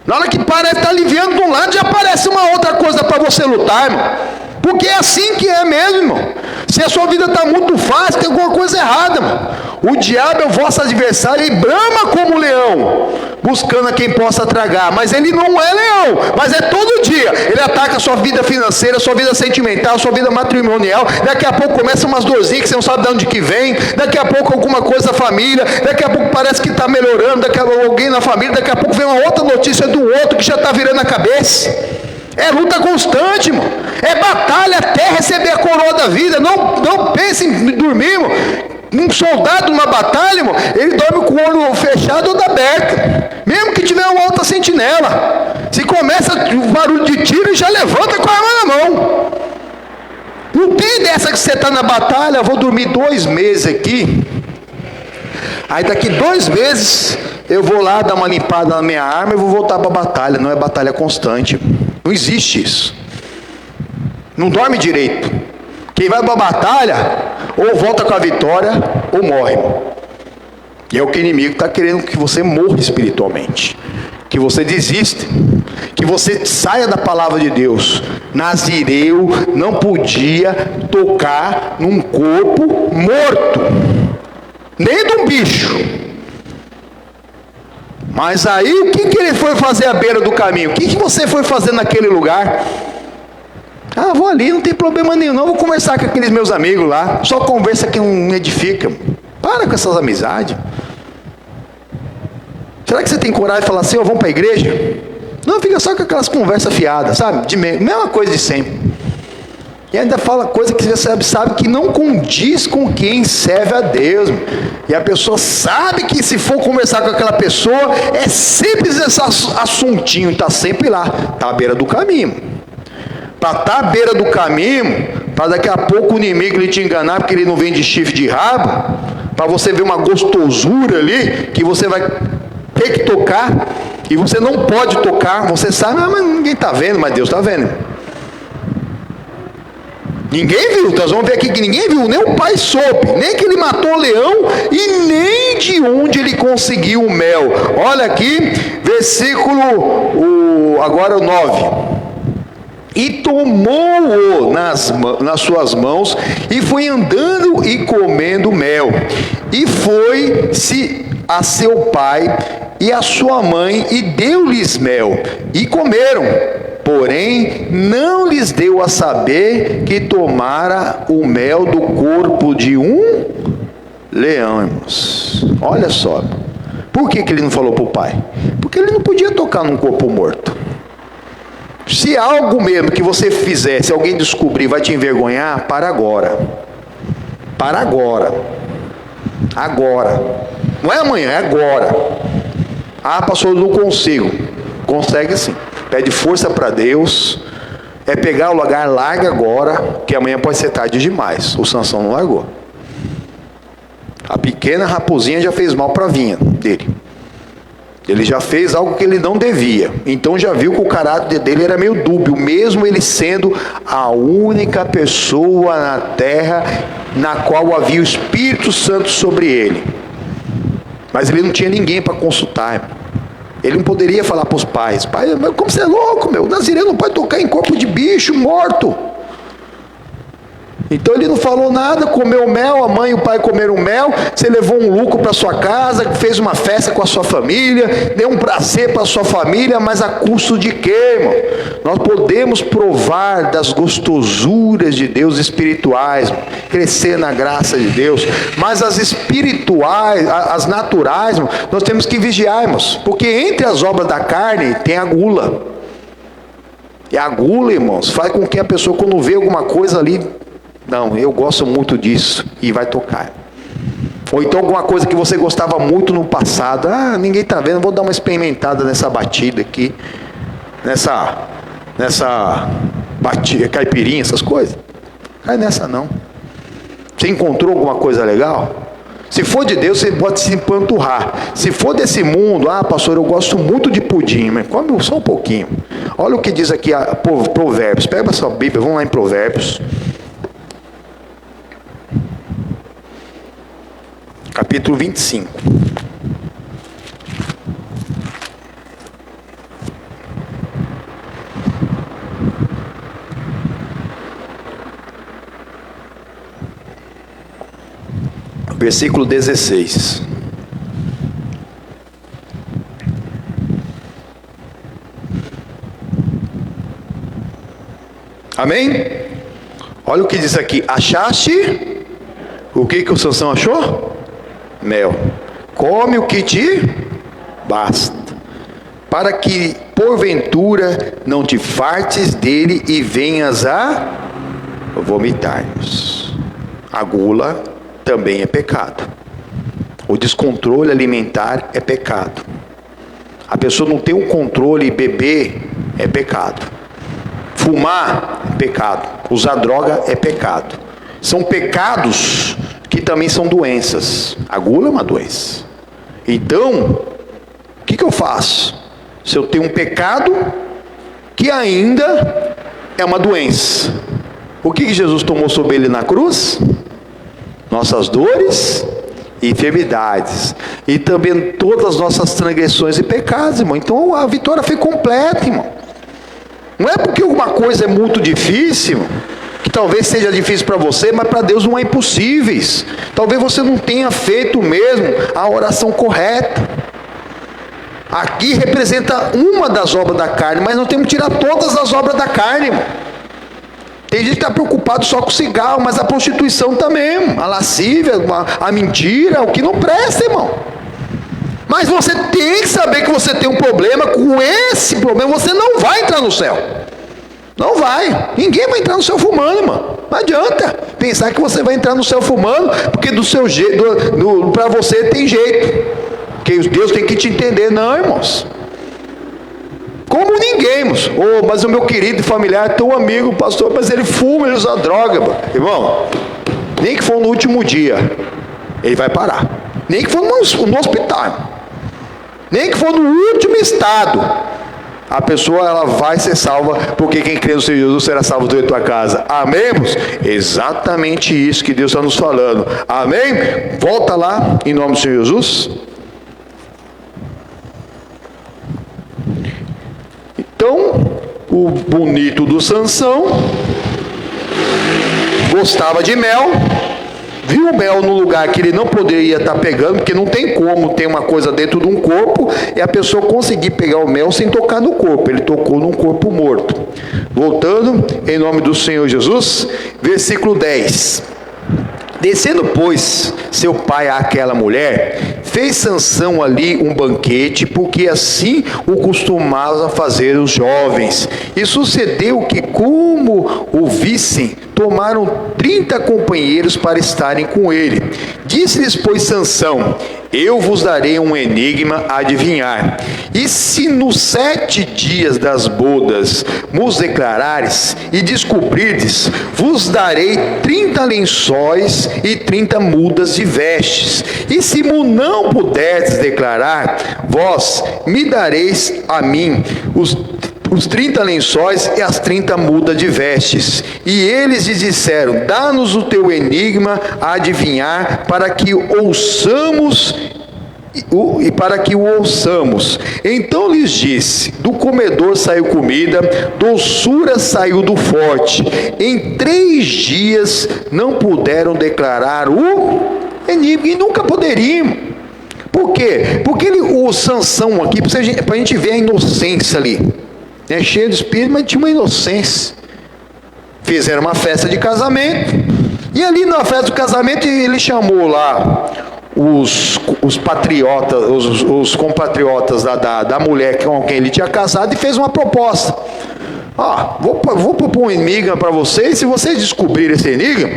Na hora que parece estar aliviando de um lado, já aparece uma outra coisa para você lutar, irmão. Porque é assim que é mesmo, irmão. Se a sua vida está muito fácil, tem alguma coisa errada, irmão. O diabo é o vosso adversário e brama como leão, buscando a quem possa tragar. Mas ele não é leão, mas é todo dia. Ele ataca a sua vida financeira, a sua vida sentimental, a sua vida matrimonial. Daqui a pouco começa umas dorzinhas que você não sabe de onde que vem. Daqui a pouco alguma coisa da família. Daqui a pouco parece que está melhorando. Daqui a pouco alguém na família. Daqui a pouco vem uma outra notícia do outro que já está virando a cabeça. É luta constante, irmão. É batalha até receber a coroa da vida. Não pense em dormir, irmão. Um soldado numa batalha, irmão, ele dorme com o olho fechado ou aberto. Mesmo que tiver uma outra sentinela. Se começa o barulho de tiro, já levanta com a arma na mão. Não tem dessa que você está na batalha, eu vou dormir 2 meses aqui. Aí daqui 2 meses eu vou lá dar uma limpada na minha arma e vou voltar para a batalha. Não é batalha constante. Não existe isso. Não dorme direito. Quem vai para a batalha, ou volta com a vitória, ou morre. E é o que o inimigo está querendo que você morra espiritualmente. que você desista, que você saia da palavra de Deus. Nazireu não podia tocar num corpo morto, nem de um bicho. Mas aí o que ele foi fazer à beira do caminho? O que você foi fazer naquele lugar? Ah, vou ali, não tem problema nenhum, não, vou conversar com aqueles meus amigos lá. Só conversa que não edifica. Para com essas amizades. Será que você tem coragem de falar assim, vamos para a igreja? Não, fica só com aquelas conversas fiadas, sabe? Mesma coisa de sempre. E ainda fala coisa que você sabe que não condiz com quem serve a Deus. E a pessoa sabe que se for conversar com aquela pessoa, é sempre esse assuntinho, está sempre lá, está à beira do caminho. Para estar à beira do caminho, para daqui a pouco o inimigo ele te enganar, porque ele não vem de chifre de rabo, para você ver uma gostosura ali, que você vai ter que tocar, e você não pode tocar, você sabe, mas ninguém está vendo, mas Deus está vendo. Ninguém viu, nós vamos ver aqui que ninguém viu, nem o pai soube, nem que ele matou o leão, e nem de onde ele conseguiu o mel. Olha aqui, versículo, agora o 9. E tomou-o nas suas mãos, e foi andando e comendo mel, e foi-se a seu pai e a sua mãe, e deu-lhes mel, e comeram. Porém, não lhes deu a saber que tomara o mel do corpo de um leão, irmãos. Olha só. Por que ele não falou para o pai? Porque ele não podia tocar num corpo morto. Se algo mesmo que você fizer, se alguém descobrir, vai te envergonhar, para agora. Para agora. Agora. Não é amanhã, é agora. Ah, pastor, eu não consigo. Consegue sim. Pede força para Deus. É pegar o lugar, larga agora, que amanhã pode ser tarde demais. O Sansão não largou. A pequena raposinha já fez mal para a vinha dele. Ele já fez algo que ele não devia. Então já viu que o caráter dele era meio dúbio, mesmo ele sendo a única pessoa na terra na qual havia o Espírito Santo sobre ele. Mas ele não tinha ninguém para consultar. Ele não poderia falar para os pais: pai, mas como você é louco, meu? O nazireu não pode tocar em corpo de bicho morto. Então ele não falou nada, comeu mel, a mãe e o pai comeram mel, você levou um lucro para sua casa, fez uma festa com a sua família, deu um prazer para a sua família, mas a custo de quê, irmão? Nós podemos provar das gostosuras de Deus espirituais, crescer na graça de Deus, mas as espirituais, as naturais, irmão, nós temos que vigiar, irmãos, porque entre as obras da carne tem a gula. E a gula, irmãos, faz com que a pessoa, quando vê alguma coisa ali, não, eu gosto muito disso, e vai tocar. Ou então alguma coisa que você gostava muito no passado, ninguém está vendo, vou dar uma experimentada nessa batida aqui, nessa batida, caipirinha, essas coisas. Cai nessa não. Você encontrou alguma coisa legal? Se for de Deus, você pode se empanturrar. Se for desse mundo, pastor, eu gosto muito de pudim, mas come só um pouquinho. Olha o que diz aqui Provérbios. Pega a sua Bíblia, vamos lá em Provérbios. Capítulo 25. Versículo 16. Amém? Olha o que diz aqui. Achaste? O que o Sansão achou? Mel. Come o que te basta, para que porventura não te fartes dele e venhas a vomitar-nos. A gula também é pecado. O descontrole alimentar é pecado. A pessoa não ter um controle e beber é pecado. Fumar é pecado. Usar droga é pecado. São pecados que também são doenças. A gula é uma doença. Então, o que eu faço? Se eu tenho um pecado que ainda é uma doença, o que Jesus tomou sobre ele na cruz? Nossas dores enfermidades e também todas as nossas transgressões e pecados, irmão. Então a vitória foi completa, irmão. Não é porque alguma coisa é muito difícil, que talvez seja difícil para você, mas para Deus não é impossível. Talvez você não tenha feito mesmo a oração correta. Aqui representa uma das obras da carne, mas nós temos que tirar todas as obras da carne, irmão. Tem gente que está preocupado só com o cigarro, mas a prostituição também, a lascívia, a mentira, o que não presta, irmão. Mas você tem que saber que você tem um problema. Com esse problema você não vai entrar no céu. Não vai. Ninguém vai entrar no céu fumando, irmão. Não adianta pensar que você vai entrar no céu fumando, porque do seu jeito, para você tem jeito. Porque Deus tem que te entender, não, irmãos. Como ninguém, irmãos. Oh, mas o meu querido familiar é tão amigo, pastor, mas ele fuma, ele usa droga, mano. Irmão, nem que for no último dia, ele vai parar. Nem que for no hospital, nem que for no último estado, a pessoa ela vai ser salva, porque quem crê no Senhor Jesus será salvo dentro da tua casa. Amém, irmãos? Exatamente isso que Deus está nos falando. Amém? Volta lá, em nome do Senhor Jesus. Então, o bonito do Sansão gostava de mel, viu o mel no lugar que ele não poderia estar pegando, porque não tem como ter uma coisa dentro de um corpo e a pessoa conseguir pegar o mel sem tocar no corpo. Ele tocou num corpo morto. Voltando, em nome do Senhor Jesus, versículo 10. Descendo, pois, seu pai àquela mulher, fez Sansão ali um banquete, porque assim o costumavam fazer os jovens. E sucedeu que, como o vissem, tomaram 30 companheiros para estarem com ele. Disse-lhes, pois, Sansão: eu vos darei um enigma a adivinhar. E se nos 7 dias das bodas vos declarares e descobrirdes, vos darei 30 lençóis e 30 mudas de vestes. E se mo não puderdes declarar, vós me dareis a mim os 30 lençóis e as 30 mudas de vestes. E eles lhe disseram: dá-nos o teu enigma a adivinhar, para que ouçamos e para que o ouçamos. Então lhes disse: do comedor saiu comida, doçura saiu do forte. Em 3 dias não puderam declarar o enigma, e nunca poderiam. Por quê? Porque o Sansão aqui, para a gente ver a inocência ali, é cheio de espírito, mas tinha uma inocência. Fizeram uma festa de casamento, e ali na festa do casamento ele chamou lá os patriotas, os compatriotas da mulher com quem ele tinha casado, e fez uma proposta: vou propor um enigma para vocês. Se vocês descobrirem esse enigma,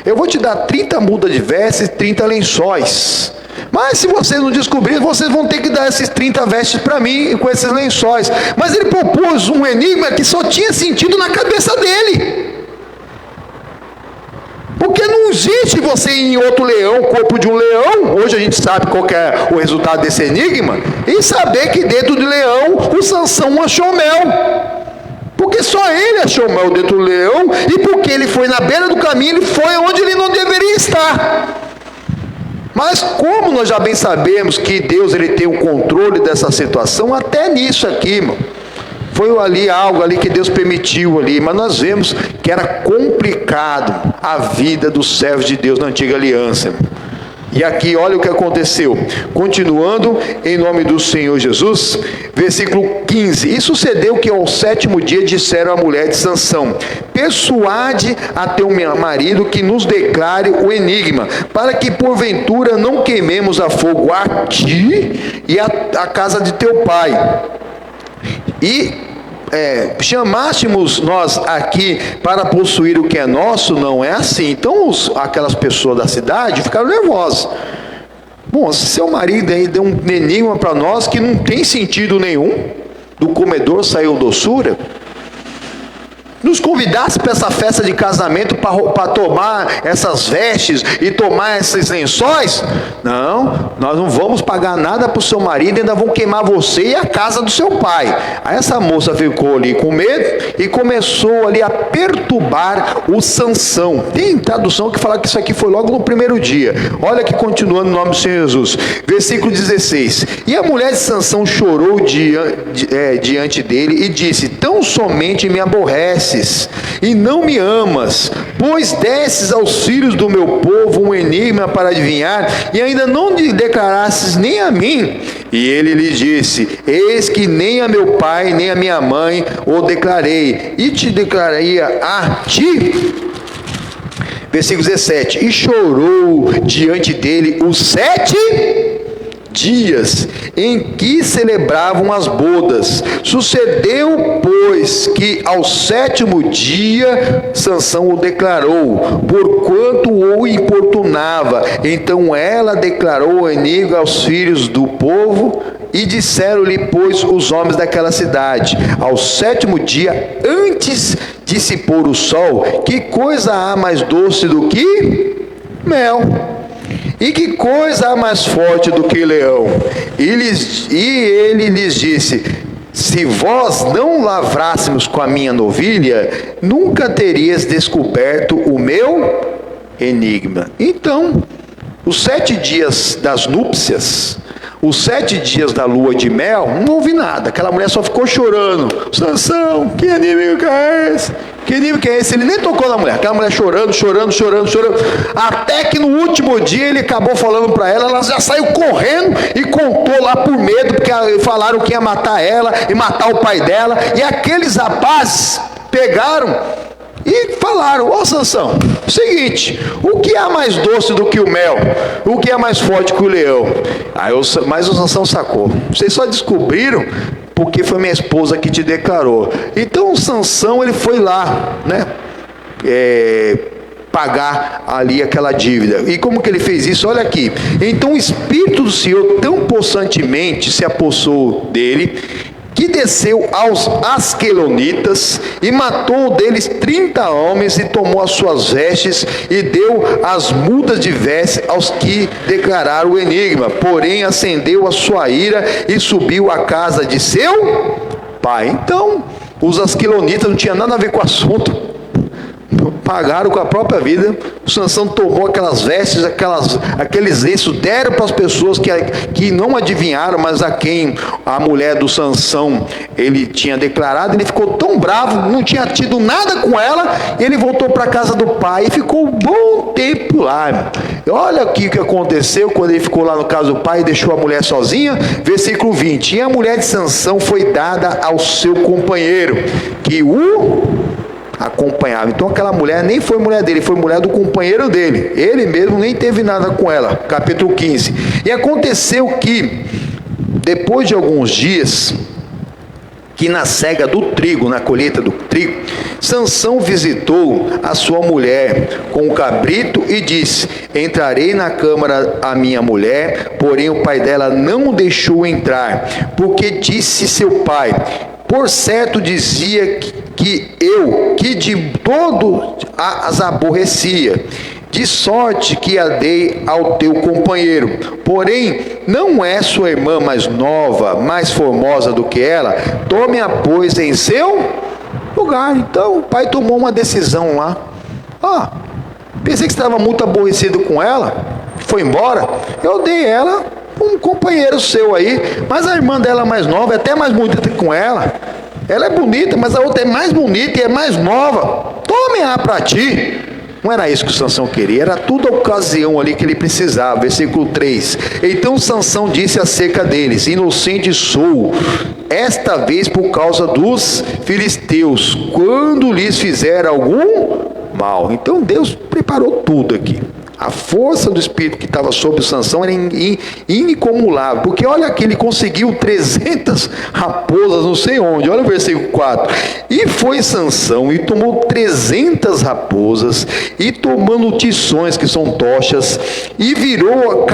eu vou te dar 30 mudas de vestes e 30 lençóis. Mas se vocês não descobrirem, vocês vão ter que dar esses 30 vestes para mim com esses lençóis. Mas ele propôs um enigma que só tinha sentido na cabeça dele. Porque não existe você ir em outro leão, corpo de um leão. Hoje a gente sabe qual que é o resultado desse enigma. E saber que dentro do leão o Sansão achou mel. Porque só ele achou mel dentro do leão. E porque ele foi na beira do caminho, ele foi onde ele não deveria estar. Mas como nós já bem sabemos que Deus ele tem o controle dessa situação, até nisso aqui, irmão, foi ali algo ali que Deus permitiu ali, mas nós vemos que era complicado a vida dos servos de Deus na antiga aliança, irmão. E aqui olha o que aconteceu, continuando em nome do Senhor Jesus, versículo 15. E sucedeu que ao 7º dia disseram à mulher de Sansão: persuade a teu marido que nos declare o enigma, para que porventura não queimemos a fogo a ti e a casa de teu pai. E chamássemos nós aqui para possuir o que é nosso? Não é assim. Então aquelas pessoas da cidade ficaram nervosas. Bom, se seu marido aí deu um enigma para nós que não tem sentido nenhum, do comedor saiu doçura, nos convidasse para essa festa de casamento para tomar essas vestes e tomar esses lençóis? Não, nós não vamos pagar nada para o seu marido, ainda vão queimar você e a casa do seu pai. Aí essa moça ficou ali com medo e começou ali a perturbar o Sansão. Tem tradução que fala que isso aqui foi logo no primeiro dia. Olha que continuando no nome do Senhor Jesus. Versículo 16. E a mulher de Sansão chorou diante dele e disse: tão somente me aborreces e não me amas, pois desses aos filhos do meu povo um enigma para adivinhar, e ainda não lhe declarastes nem a mim. E ele lhe disse: eis que nem a meu pai nem a minha mãe o declarei, e te declararia a ti. Versículo 17. E chorou diante dele os 7 dias em que celebravam as bodas. Sucedeu, pois, que ao 7º dia Sansão o declarou, porquanto o importunava. Então ela declarou o enigma aos filhos do povo, e disseram-lhe, pois, os homens daquela cidade, ao 7º dia, antes de se pôr o sol: que coisa há mais doce do que mel? E que coisa há mais forte do que leão? E ele lhes disse: se vós não lavrássemos com a minha novilha, nunca terias descoberto o meu enigma. Então, os 7 dias das núpcias, os 7 dias da lua de mel, não houve nada. Aquela mulher só ficou chorando. Sansão, que inimigo que é esse? Que inimigo que é esse? Ele nem tocou na mulher. Aquela mulher chorando. Até que no último dia ele acabou falando para ela. Ela já saiu correndo e contou lá por medo, porque falaram que ia matar ela e matar o pai dela. E aqueles rapazes pegaram e falaram: ô Sansão, seguinte, o que há mais doce do que o mel? O que é mais forte que o leão? Mas o Sansão sacou: vocês só descobriram porque foi minha esposa que te declarou. Então o Sansão, ele foi lá, né, pagar ali aquela dívida. E como que ele fez isso? Olha aqui. Então o Espírito do Senhor tão possantemente se apossou dele, que desceu aos Asquelonitas e matou deles 30 homens, e tomou as suas vestes e deu as mudas de vestes aos que declararam o enigma. Porém acendeu a sua ira e subiu à casa de seu pai. Então os Asquelonitas não tinham nada a ver com o assunto, pagaram com a própria vida. O Sansão tomou aquelas vestes, aqueles lenços, deram para as pessoas que não adivinharam, mas a quem a mulher do Sansão ele tinha declarado. Ele ficou tão bravo, não tinha tido nada com ela, ele voltou para a casa do pai e ficou um bom tempo lá. Olha aqui o que aconteceu quando ele ficou lá no casa do pai e deixou a mulher sozinha. Versículo 20. E a mulher de Sansão foi dada ao seu companheiro, que o acompanhava. Então aquela mulher nem foi mulher dele, foi mulher do companheiro dele. Ele mesmo nem teve nada com ela. Capítulo 15. E aconteceu que, depois de alguns dias, que na cega do trigo, na colheita do trigo, Sansão visitou a sua mulher com o cabrito e disse: entrarei na câmara a minha mulher. Porém o pai dela não o deixou entrar, porque disse seu pai: por certo dizia que eu, que de todo as aborrecia, de sorte que a dei ao teu companheiro. Porém, não é sua irmã mais nova, mais formosa do que ela? Tome-a, pois, em seu lugar. Então, o pai tomou uma decisão lá. Pensei que você estava muito aborrecido com ela, foi embora, eu dei ela um companheiro seu aí, mas a irmã dela mais nova é até mais bonita que com ela. Ela é bonita, mas a outra é mais bonita e é mais nova. Tome-a para ti. Não era isso que o Sansão queria, era tudo a ocasião ali que ele precisava. Versículo 3. Então Sansão disse acerca deles: inocente sou, esta vez por causa dos filisteus, quando lhes fizer algum mal. Então Deus preparou tudo aqui. A força do Espírito que estava sobre Sansão era incomulável, porque olha que ele conseguiu 300 raposas, não sei onde, olha o versículo 4. E foi Sansão e tomou 300 raposas, e tomando tições, que são tochas, e virou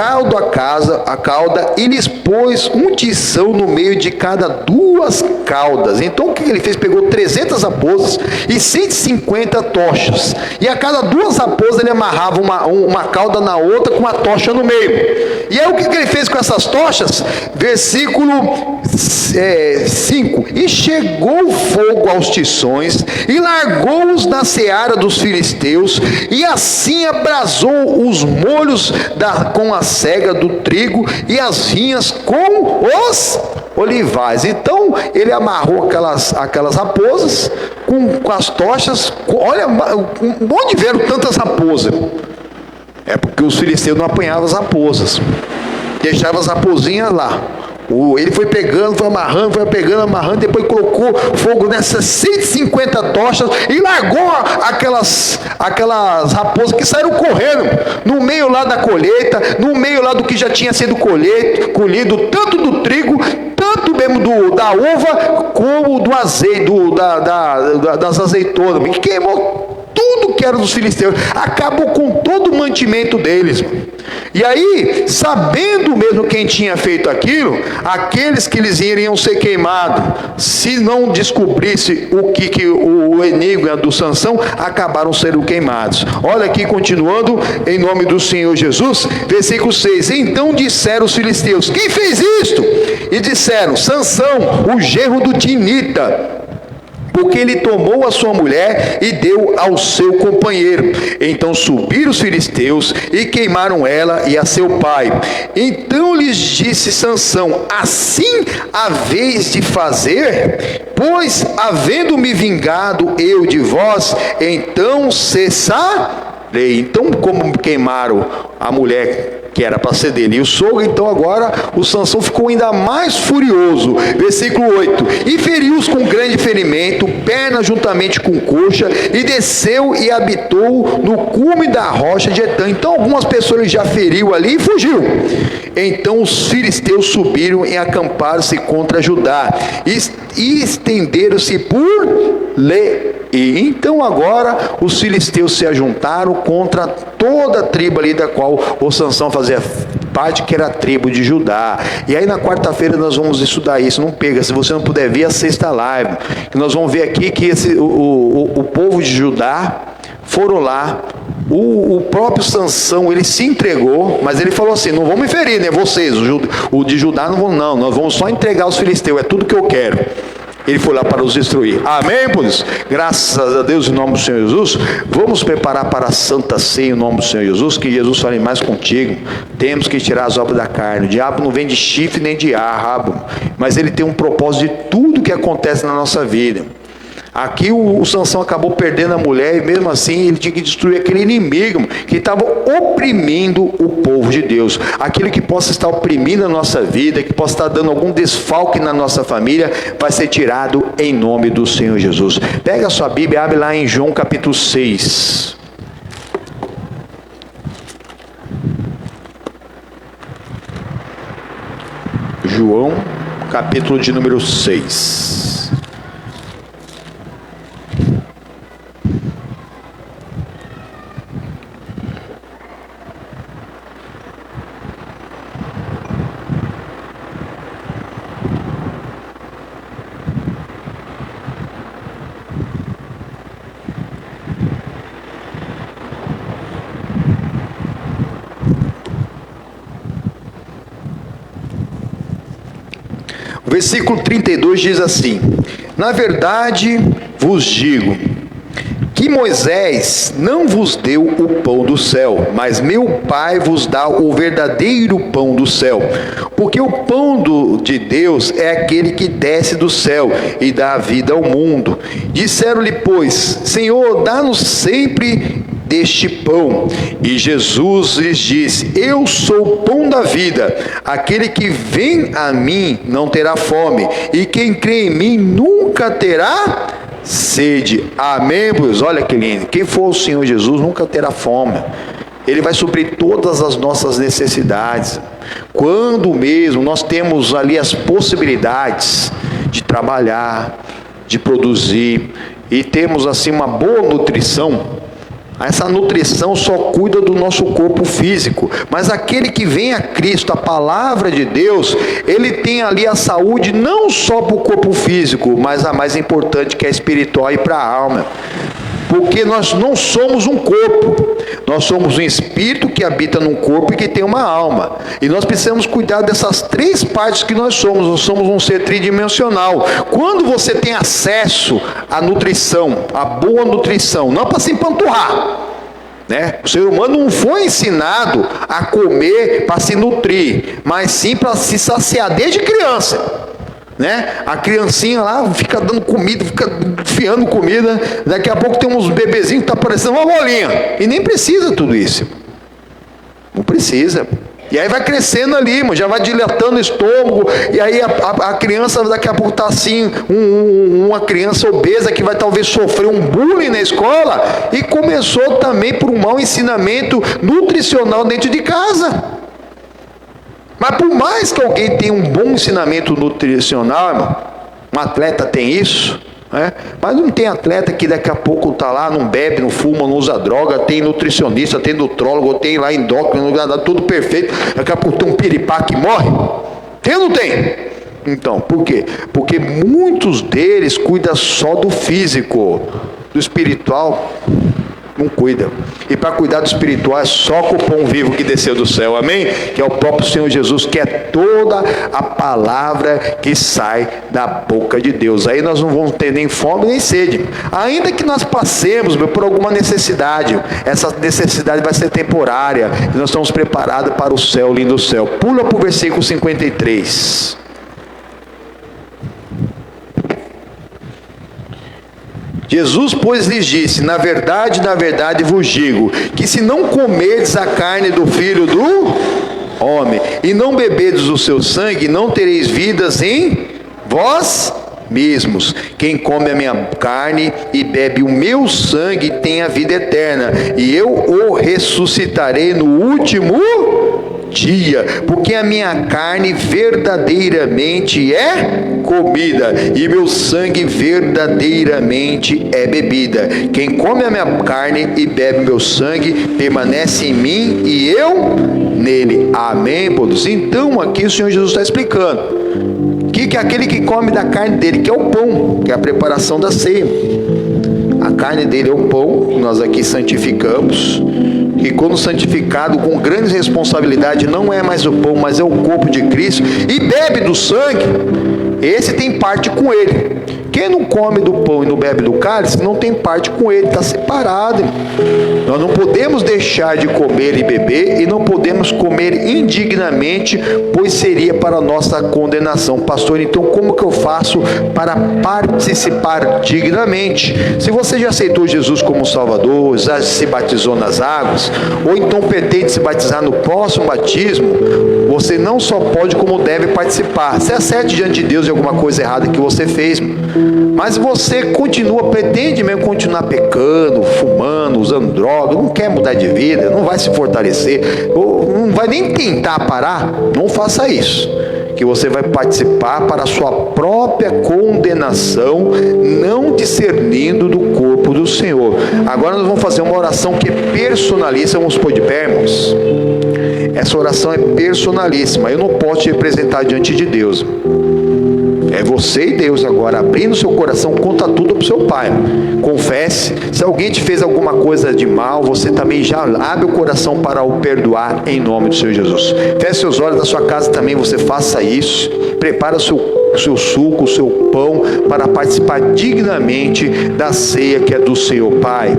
a cauda, e lhes pôs um tição no meio de cada duas caudas. Então o que ele fez? Pegou 300 raposas e 150 tochas, e a cada duas raposas ele amarrava uma cauda na outra com uma tocha no meio. E aí o que ele fez com essas tochas? Versículo 5: e chegou o fogo aos tições e largou-os na seara dos filisteus, e assim abrasou os molhos com a sega do trigo e as vinhas com os olivais. Então ele amarrou aquelas raposas com as tochas. Olha, onde vieram tantas raposas? É porque os filisteus não apanhavam as raposas, deixavam as raposinhas lá. Ele foi pegando, foi amarrando, depois colocou fogo nessas 150 tochas e largou aquelas raposas que saíram correndo no meio lá da colheita, no meio lá do que já tinha sido colhido, tanto do trigo, tanto mesmo da uva, como do azeite, das azeitonas, que queimou tudo que era dos filisteus, acabou com todo o mantimento deles. E aí, sabendo mesmo quem tinha feito aquilo, aqueles que eles iriam ser queimados, se não descobrisse o enigma do Sansão, acabaram sendo queimados. Olha aqui, continuando, em nome do Senhor Jesus, versículo 6: então disseram os filisteus: quem fez isto? E disseram: Sansão, o genro do Tinita, porque ele tomou a sua mulher e deu ao seu companheiro. Então subiram os filisteus e queimaram ela e a seu pai. Então lhes disse Sansão: assim haveis de fazer? Pois, havendo-me vingado eu de vós, então cessarei. Então, como queimaram a mulher que era para ser dele e o sogro, então agora o Sansão ficou ainda mais furioso. Versículo 8: e feriu-os com grande ferimento, perna juntamente com coxa, e desceu e habitou no cume da rocha de Etã. Então algumas pessoas ele já feriu ali e fugiu. Então os filisteus subiram e acamparam-se contra Judá, e estenderam-se por Leí. Então agora os filisteus se ajuntaram contra toda a tribo ali da qual o Sansão fazia parte, que era a tribo de Judá. E aí na quarta-feira nós vamos estudar isso. Não pega, se você não puder ver a sexta live, que nós vamos ver aqui que o povo de Judá foram lá. O próprio Sansão, ele se entregou, mas ele falou assim: não vão me ferir, né, vocês, o de Judá não vão, não, nós vamos só entregar os filisteus, é tudo que eu quero. Ele foi lá para os destruir. Amém, pois? Graças a Deus, em nome do Senhor Jesus. Vamos preparar para a Santa Ceia, em nome do Senhor Jesus. Que Jesus fale mais contigo. Temos que tirar as obras da carne. O diabo não vem de chifre nem de rabo, mas ele tem um propósito de tudo que acontece na nossa vida. Aqui o Sansão acabou perdendo a mulher, e mesmo assim ele tinha que destruir aquele inimigo que estava oprimindo o povo de Deus. Aquilo que possa estar oprimindo a nossa vida, que possa estar dando algum desfalque na nossa família, vai ser tirado em nome do Senhor Jesus. Pega a sua Bíblia e abre lá em João capítulo 6. João capítulo de número 6. Versículo 32 diz assim: na verdade vos digo que Moisés não vos deu o pão do céu, mas meu Pai vos dá o verdadeiro pão do céu. Porque o pão de Deus é aquele que desce do céu e dá a vida ao mundo. Disseram-lhe, pois: Senhor, dá-nos sempre deste pão. E Jesus lhes disse: eu sou o pão da vida. Aquele que vem a mim não terá fome, e quem crê em mim nunca terá sede. Amém, pois? Olha que lindo. Quem for o Senhor Jesus nunca terá fome. Ele vai suprir todas as nossas necessidades. Quando mesmo nós temos ali as possibilidades de trabalhar, de produzir, e temos assim uma boa nutrição, essa nutrição só cuida do nosso corpo físico, mas aquele que vem a Cristo, a palavra de Deus, ele tem ali a saúde não só para o corpo físico, mas a mais importante, que é espiritual e para a alma. Porque nós não somos um corpo, nós somos um espírito que habita num corpo e que tem uma alma. E nós precisamos cuidar dessas três partes que nós somos um ser tridimensional. Quando você tem acesso à nutrição, à boa nutrição, não para se empanturrar, né? O ser humano não foi ensinado a comer para se nutrir, mas sim para se saciar desde criança. Né? A criancinha lá fica dando comida, fica enfiando comida, daqui a pouco tem uns bebezinhos que tá parecendo uma bolinha, e nem precisa tudo isso, não precisa. E aí vai crescendo ali, já vai dilatando o estômago, e aí a criança daqui a pouco está assim, uma criança obesa que vai talvez sofrer um bullying na escola, e começou também por um mau ensinamento nutricional dentro de casa. Mas por mais que alguém tenha um bom ensinamento nutricional, irmão, um atleta tem isso, né? Mas não tem atleta que daqui a pouco está lá, não bebe, não fuma, não usa droga, tem nutricionista, tem nutrólogo, tem lá endócrino, tudo perfeito, daqui a pouco tem um piripá que morre. Tem ou não tem? Então, por quê? Porque muitos deles cuidam só do físico, do espiritual não cuida. E para cuidar do espiritual é só com o pão vivo que desceu do céu, amém? Que é o próprio Senhor Jesus, que é toda a palavra que sai da boca de Deus. Aí nós não vamos ter nem fome nem sede. Ainda que nós passemos por alguma necessidade, essa necessidade vai ser temporária, e nós estamos preparados para o céu, lindo céu. Pula para o versículo 53. Jesus, pois, lhes disse: na verdade vos digo, que se não comerdes a carne do Filho do Homem, e não beberdes o seu sangue, não tereis vidas em vós mesmos. Quem come a minha carne e bebe o meu sangue tem a vida eterna, e eu o ressuscitarei no último dia, porque a minha carne verdadeiramente é comida, e meu sangue verdadeiramente é bebida. Quem come a minha carne e bebe meu sangue, permanece em mim e eu nele. Amém, todos? Então aqui o Senhor Jesus está explicando que é aquele que come da carne dele, que é o pão, que é a preparação da ceia. A carne dele é o pão, que nós aqui santificamos, e quando santificado com grande responsabilidade, não é mais o pão, mas é o corpo de Cristo, e bebe do sangue, esse tem parte com ele. Quem não come do pão e não bebe do cálice, não tem parte com ele, está separado. Nós não podemos deixar de comer e beber, e não podemos comer indignamente, pois seria para a nossa condenação. Pastor, então como que eu faço para participar dignamente? Se você já aceitou Jesus como Salvador, já se batizou nas águas, ou então pretende se batizar no próximo batismo, você não só pode como deve participar. Se acerte diante de Deus de alguma coisa errada que você fez, mas você pretende mesmo continuar pecando, fumando, usando droga, não quer mudar de vida, não vai se fortalecer, ou não vai nem tentar parar, não faça isso, que você vai participar para a sua própria condenação, não discernindo do corpo do Senhor. Agora nós vamos fazer uma oração que é personalíssima. Vamos pôr de pé, irmãos. Essa oração é personalíssima, eu não posso te representar diante de Deus. É você e Deus agora, abrindo seu coração, conta tudo para o seu Pai. Confesse. Se alguém te fez alguma coisa de mal, você também já abre o coração para o perdoar, em nome do Senhor Jesus. Feche seus olhos, na sua casa também você faça isso. Prepara o seu suco, o seu pão, para participar dignamente da ceia que é do Senhor. Pai,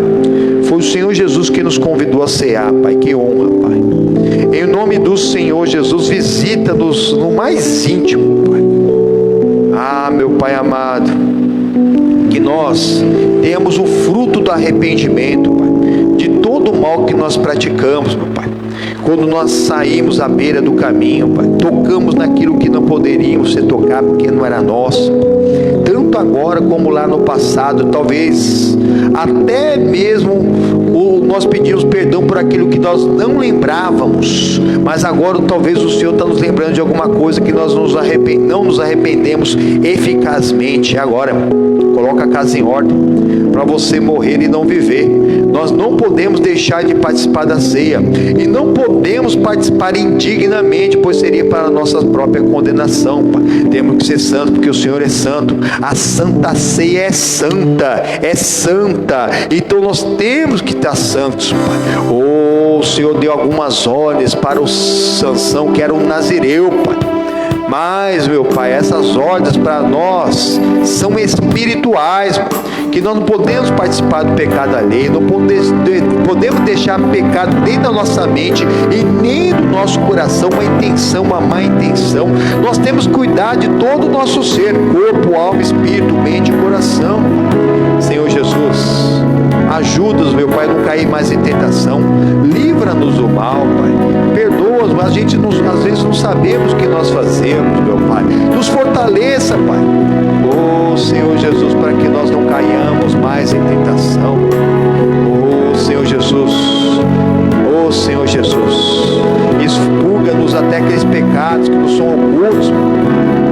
foi o Senhor Jesus que nos convidou a cear, Pai. Que honra, Pai. Em nome do Senhor Jesus, visita-nos no mais íntimo, Pai. Ah, meu Pai amado, que nós tenhamos o fruto do arrependimento, Pai, de todo o mal que nós praticamos, meu Pai. Quando nós saímos à beira do caminho, Pai, tocamos naquilo que não poderíamos ser tocado porque não era nosso. Tanto agora como lá no passado, talvez até mesmo o nós pedimos perdão por aquilo que nós não lembrávamos, mas agora talvez o Senhor está nos lembrando de alguma coisa que nós não nos arrependemos eficazmente. Agora, coloca a casa em ordem, para você morrer e não viver. Nós não podemos deixar de participar da ceia, e não podemos participar indignamente, pois seria para a nossa própria condenação, Pai. Temos que ser santos, porque o Senhor é santo. A Santa Ceia é santa, então nós temos que estar santos, Pai. O Senhor deu algumas ordens para o Sansão, que era um nazireu, Pai. Mas, meu Pai, essas ordens para nós são espirituais, que nós não podemos participar do pecado alheio, não podemos deixar pecado dentro da nossa mente e nem do nosso coração, uma má intenção. Nós temos que cuidar de todo o nosso ser, corpo, alma, espírito, mente e coração. Senhor Jesus, ajuda-nos, meu Pai, a não cair mais em tentação. Livra-nos do mal, Pai. Perdoa-nos, mas a gente às vezes não sabemos o que nós fazemos, meu Pai. Nos fortaleça, Pai. Senhor Jesus, para que nós não caiamos mais em tentação. Senhor Jesus, Senhor Jesus, expurga-nos até aqueles pecados que nos são ocultos,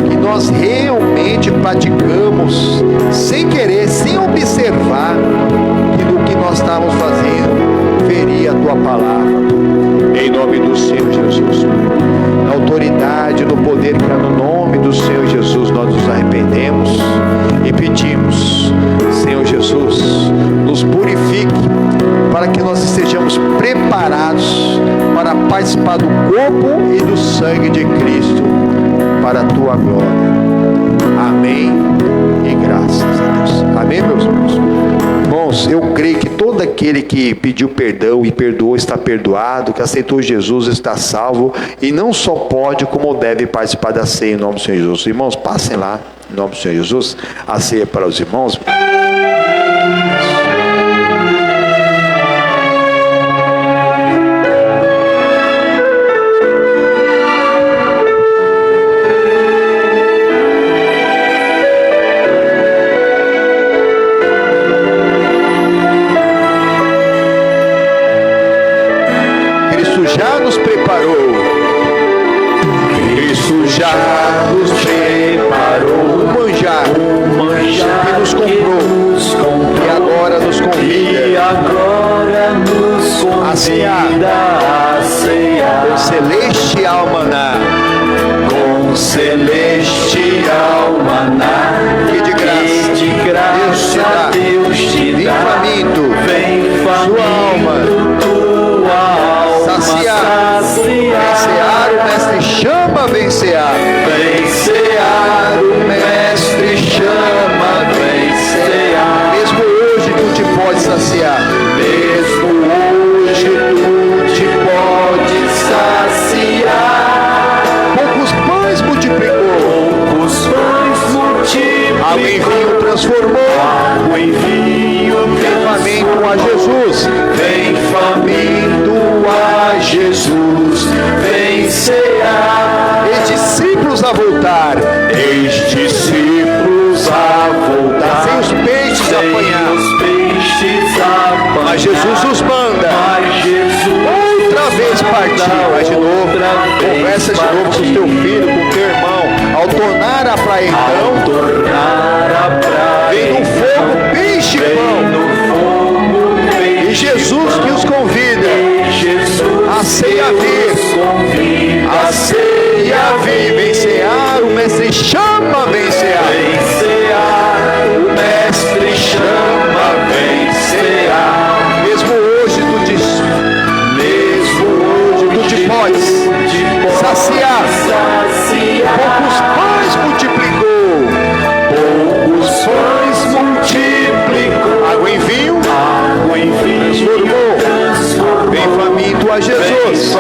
que nós realmente praticamos sem querer, sem observar que no que nós estávamos fazendo feria a Tua palavra. Em nome do Senhor Jesus, na autoridade, no poder que há no nome do Senhor Jesus, nós nos arrependemos e pedimos, Senhor Jesus, nos purifique para que nós estejamos preparados para participar do corpo e do sangue de Cristo para a Tua glória. Amém e graças a Deus. Amém, meus irmãos? Irmãos, eu creio que todo aquele que pediu perdão e perdoou está perdoado, que aceitou Jesus está salvo, e não só pode, como deve participar da ceia em nome do Senhor Jesus. Irmãos, passem lá, em nome do Senhor Jesus, a ceia para os irmãos. Já nos preparou, Cristo já nos preparou, o manjar que nos comprou, e agora nos convida a cear com celestial maná, que de graça Deus te dá, vem faminto, sua alma saciar, o mestre chama, vencear, o mestre chama, vencear. Mesmo hoje tu te pode saciar, poucos pães multiplicou, água em vinho transformou, vem faminto a Jesus, vem faminto a Jesus, vem cear. E discípulos a voltar, sem os peixes apanhar, mas Jesus os manda outra vez partir. Mas de novo, conversa de novo com o teu filho, com o teu irmão. Ao tornar a praia então, vem no fogo peixe e pão, e Jesus que os convida a ceia vir, vencear, o mestre chama, vencear, o mestre chama, vencear. Mesmo hoje tu te podes saciar, poucos pães multiplicou, água em vinho transformou, vem faminto a Jesus,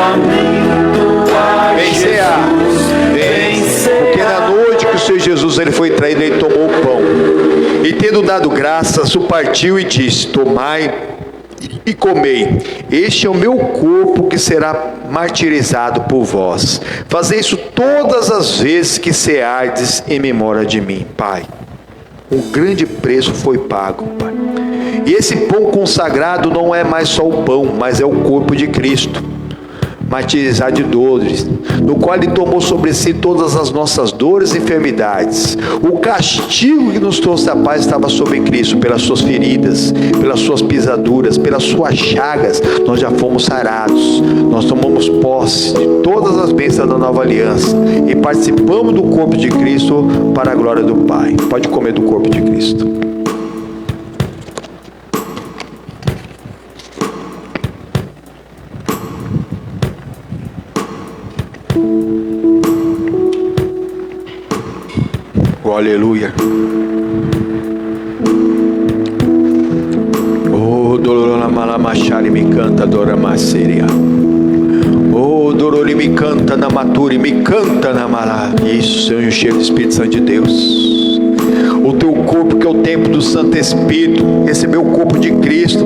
vem cear, porque na noite que o Senhor Jesus ele foi traído, ele tomou o pão, e tendo dado graças, o partiu e disse: tomai e comei, este é o meu corpo que será martirizado por vós, fazei isso todas as vezes que ceardes em memória de mim. Pai, um grande preço foi pago, Pai, E esse pão consagrado não é mais só o pão, mas é o corpo de Cristo, martirizado de dores, no qual Ele tomou sobre si todas as nossas dores e enfermidades. O castigo que nos trouxe a paz estava sobre Cristo. Pelas suas feridas, pelas suas pisaduras, pelas suas chagas, nós já fomos sarados. Nós tomamos posse de todas as bênçãos da nova aliança e participamos do corpo de Cristo para a glória do Pai. Pode comer do corpo de Cristo. Aleluia. Oh, dolorosa malamachari me canta, dora maceria. Oh, dolori me canta na maturi, me canta na malá. Isso, Senhor, cheio do Espírito Santo de Deus. O teu corpo, que é o templo do Santo Espírito, recebeu o corpo de Cristo.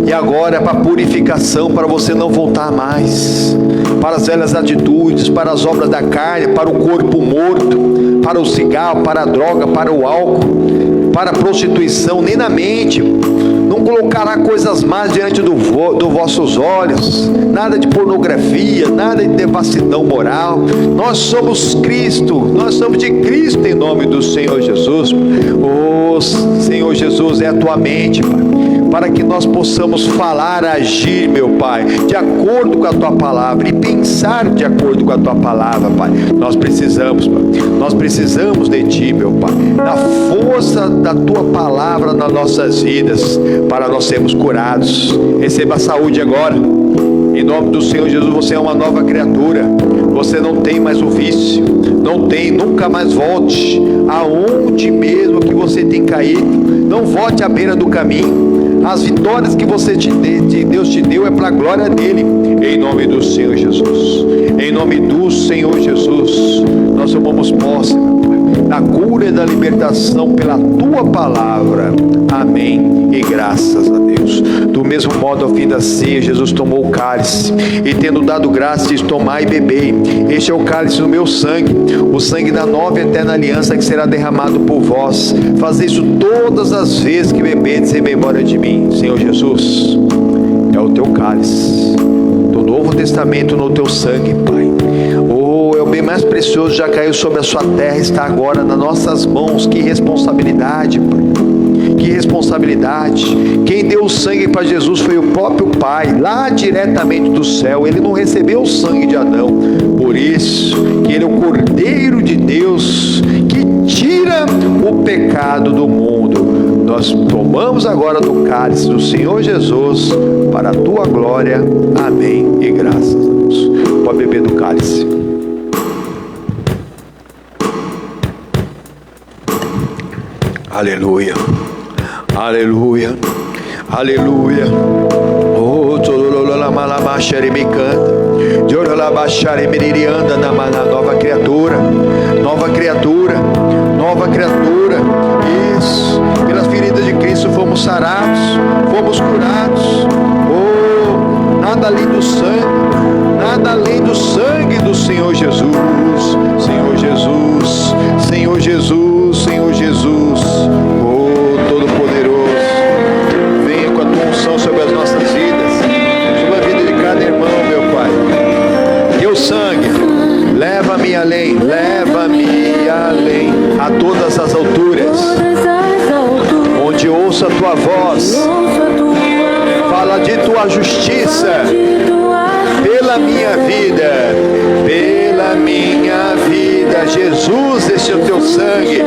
E agora é para purificação, para você não voltar mais para as velhas atitudes, para as obras da carne, para o corpo morto, para o cigarro, para a droga, para o álcool, para a prostituição, nem na mente. Não colocará coisas más diante dos vossos olhos, nada de pornografia, nada de devassidão moral. Nós somos Cristo, nós somos de Cristo em nome do Senhor Jesus. Oh, Senhor Jesus, é a tua mente, Pai, para que nós possamos falar, agir, meu Pai, de acordo com a tua palavra e pensar de acordo com a tua palavra, Pai. Nós precisamos, Pai, nós precisamos de ti, meu Pai, da força da tua palavra nas nossas vidas, para nós sermos curados. Receba a saúde agora, em nome do Senhor Jesus. Você é uma nova criatura, você não tem mais o vício, não tem, nunca mais volte aonde mesmo que você tem caído, não volte à beira do caminho. As vitórias que Deus te deu é para a glória dele, em nome do Senhor Jesus. Em nome do Senhor Jesus, nós tomamos posse da cura e da libertação pela tua palavra. Amém e graças a Deus. Do mesmo modo, ao fim da ceia, Jesus tomou o cálice e, tendo dado graça, diz: tomai e bebei, este é o cálice do meu sangue, o sangue da nova e eterna aliança, que será derramado por vós. Fazei isso todas as vezes que bebedes em memória de mim. Senhor Jesus, é o teu cálice do Novo Testamento no teu sangue, Pai. Oh, é o bem mais precioso, já caiu sobre a sua terra, está agora nas nossas mãos. Que responsabilidade, Pai, que responsabilidade. Quem deu o sangue para Jesus foi o próprio Pai, lá diretamente do céu. Ele não recebeu o sangue de Adão, por isso que ele é o Cordeiro de Deus, que tira o pecado do mundo. Nós tomamos agora do cálice do Senhor Jesus, para a tua glória. Amém e graças a Deus. Pode beber do cálice. Aleluia, aleluia, aleluia. Oh, me canta, de orolabachare me anda na nova criatura, nova criatura, nova criatura. Isso, pelas feridas de Cristo fomos sarados, fomos curados. Oh, nada além do sangue, nada além do sangue do Senhor Jesus, Senhor Jesus, Senhor Jesus, Senhor Jesus. Oh, Todo-Poderoso, venha com a tua unção sobre as nossas vidas, sobre a vida de cada irmão, meu Pai. Teu sangue, leva-me além, leva-me além, a todas as alturas, onde ouço a tua voz, fala de tua justiça, pela minha vida, pela minha vida. Jesus, esse é o teu sangue,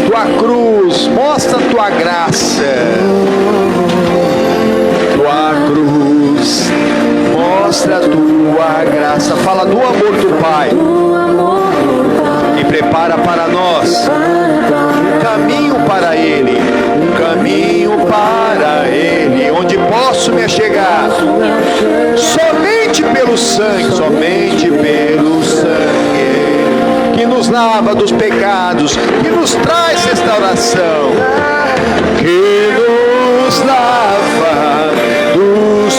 tua cruz, mostra a tua graça, tua cruz, mostra a tua graça. Fala do amor do Pai e prepara para nós um caminho para Ele, um caminho para Ele, onde posso me achegar somente pelo sangue, somente pelo sangue, que nos lava dos pecados, que nos traz restauração, que nos lava dos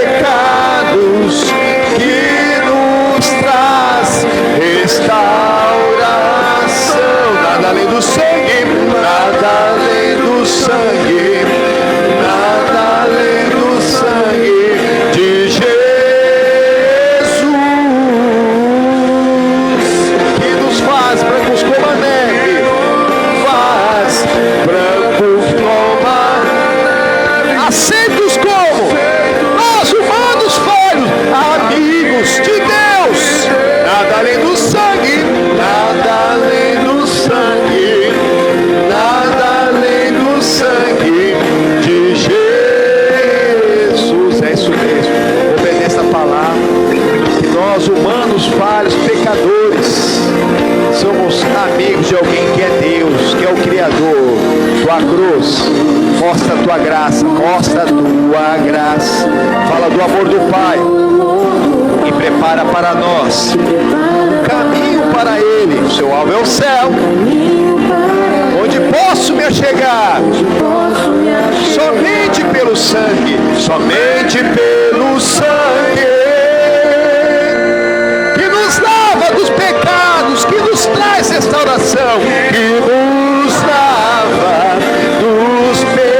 pecados, que nos traz restauração. Nada além do sangue, nada além do tua graça, mostra a tua graça. Fala do amor do Pai e prepara para nós um caminho para Ele. O seu alvo é o céu, onde posso me achegar somente pelo sangue, somente pelo sangue que nos lava dos pecados, que nos traz restauração, que nos lava dos pecados,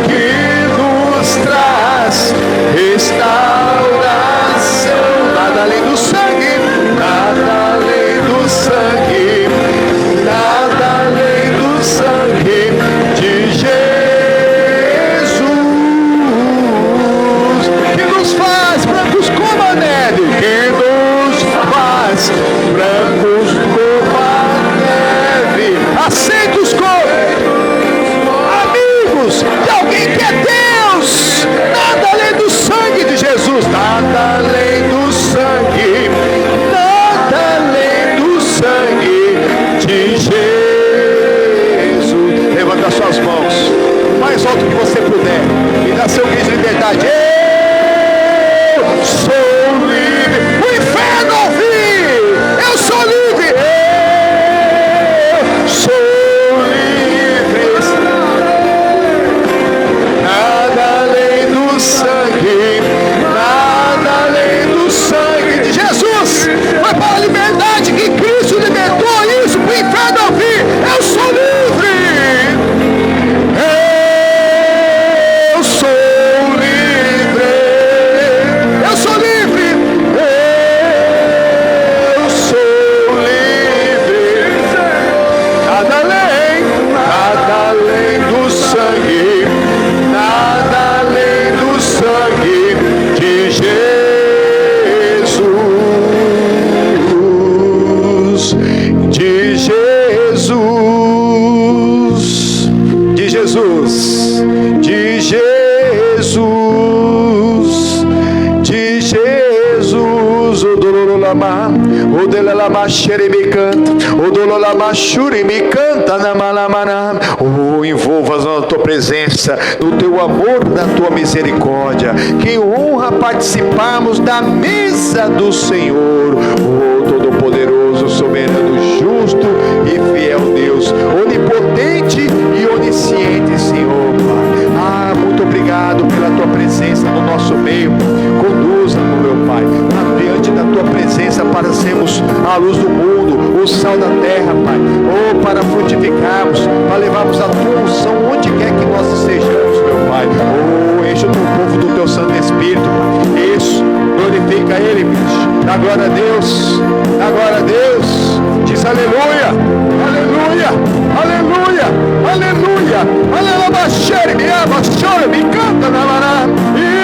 que nos traz restauração. Nada além do sangue, nada além do sangue, nada além do sangue de Jesus, que nos faz brancos como a neve, que nos faz brancos como a neve, aceitos como amigos de alguém que é Deus. Nada além do sangue de Jesus, nada além do sangue, nada além do sangue de Jesus. Levanta suas mãos, mais alto que você puder, e dá seu grito de liberdade. Eu sou livre. O inferno ouvir, eu sou livre. Eu sou livre. Nada além do sangue, nada além do sangue de Jesus. Foi para a liberdade que Cristo libertou isso, para o inferno ouvir. Eu sou livre. Eu sou livre. Eu sou livre. Eu sou livre. Nada além do sangue, nada além do sangue de Jesus, de Jesus, de Jesus, de Jesus, de Jesus. O dololama, o delelama xerebe canta, o dololama xurimi canta na malamana. Oh, envolvas na tua presença, no teu amor, na tua misericórdia. Que honra participarmos da mesa do Senhor. Oh, Todo-Poderoso, soberano, justo e fiel Deus, onipotente e onisciente, Senhor. Ah, muito obrigado pela tua presença no nosso meio. Conduza-nos, meu Pai, diante da tua presença, para sermos a luz do mundo, o sal da terra, Pai. Oh, para frutificarmos, para levarmos a tua unção onde quer que nós estejamos, meu Pai. Oh, enche o teu povo do teu Santo Espírito, Pai. Isso, glorifica Ele, bicho. Dá glória a Deus, dá glória a Deus. Diz aleluia, aleluia, aleluia, aleluia, aleluia, canta na mará.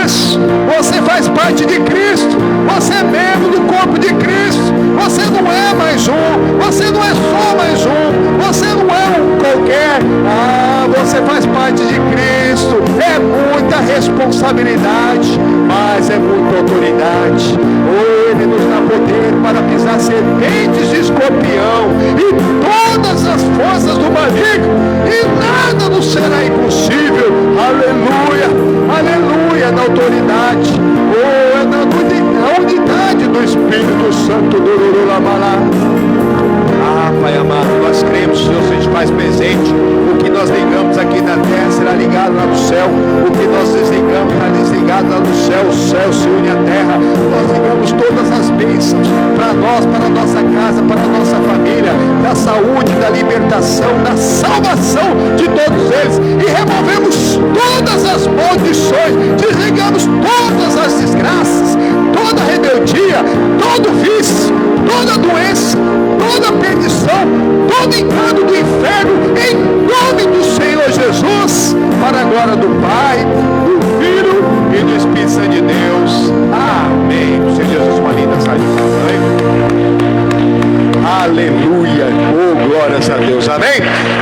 Isso, você faz parte de Cristo, você é membro do corpo de Cristo, você não é mais um, você não é só mais um, você não é um qualquer. Ah, você faz parte de Cristo. É muita responsabilidade, mas é muita autoridade. Oh, Ele nos dá poder para pisar serpentes e escorpião e todas as forças do maligno, e nada nos será impossível. Aleluia, aleluia, na autoridade, oh, na unidade do Espírito Santo do Lulamalá. Ah, Pai amado, nós cremos, Senhor, se a gente faz presente. O que nós ligamos aqui na terra será ligado lá no céu. O que nós desligamos será desligado lá no céu. O céu se une à terra. Nós ligamos todas as bênçãos para nós, para a nossa casa, para a nossa família, da saúde, da libertação, da salvação de todos eles. E removemos todas as maldições, desligamos todas as desgraças, toda rebeldia, todo vício, toda doença, toda perdição, todo engano do inferno, em nome do Senhor Jesus, para a glória do Pai, do Filho e do Espírito Santo de Deus. Amém. Senhor Jesus, uma linda salva de palmas. Aleluia. Oh, glórias a Deus. Amém.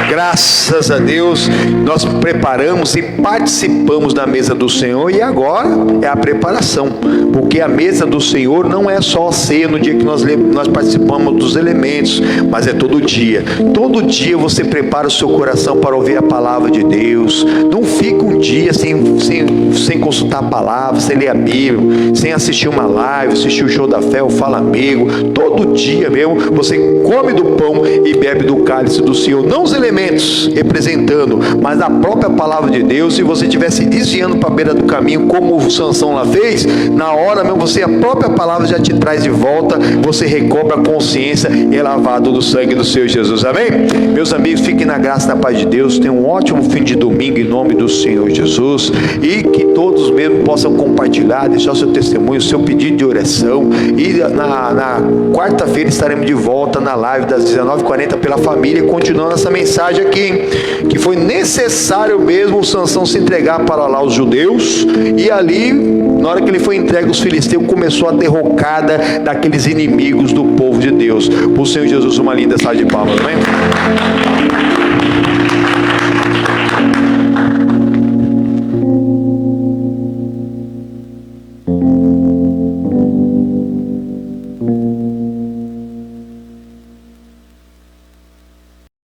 Graças Graças a Deus, nós preparamos e participamos da mesa do Senhor, e agora é a preparação, porque a mesa do Senhor não é só a ceia no dia que nós participamos dos elementos, mas é todo dia. Todo dia você prepara o seu coração para ouvir a palavra de Deus. Não fica um dia sem consultar a palavra, sem ler a Bíblia, sem assistir uma live, assistir o show da fé, o Fala Amigo. Todo dia mesmo você come do pão e bebe do cálice do Senhor, não os elementos representando, mas a própria palavra de Deus. Se você estiver se desviando para a beira do caminho, como o Sansão lá fez, na hora mesmo a própria palavra já te traz de volta, você recobra a consciência e é lavado do sangue do Senhor Jesus. Amém? Meus amigos, fiquem na graça e na paz de Deus. Tenham um ótimo fim de domingo em nome do Senhor Jesus, e que todos mesmo possam compartilhar, deixar o seu testemunho, o seu pedido de oração. E na quarta-feira estaremos de volta na live das 19h40 pela família, continuando essa mensagem aqui, que foi necessário mesmo o Sansão se entregar para lá os judeus, e ali, na hora que ele foi entregue aos filisteus, começou a derrocada daqueles inimigos do povo de Deus. O Senhor Jesus, uma linda salva de palmas, amém?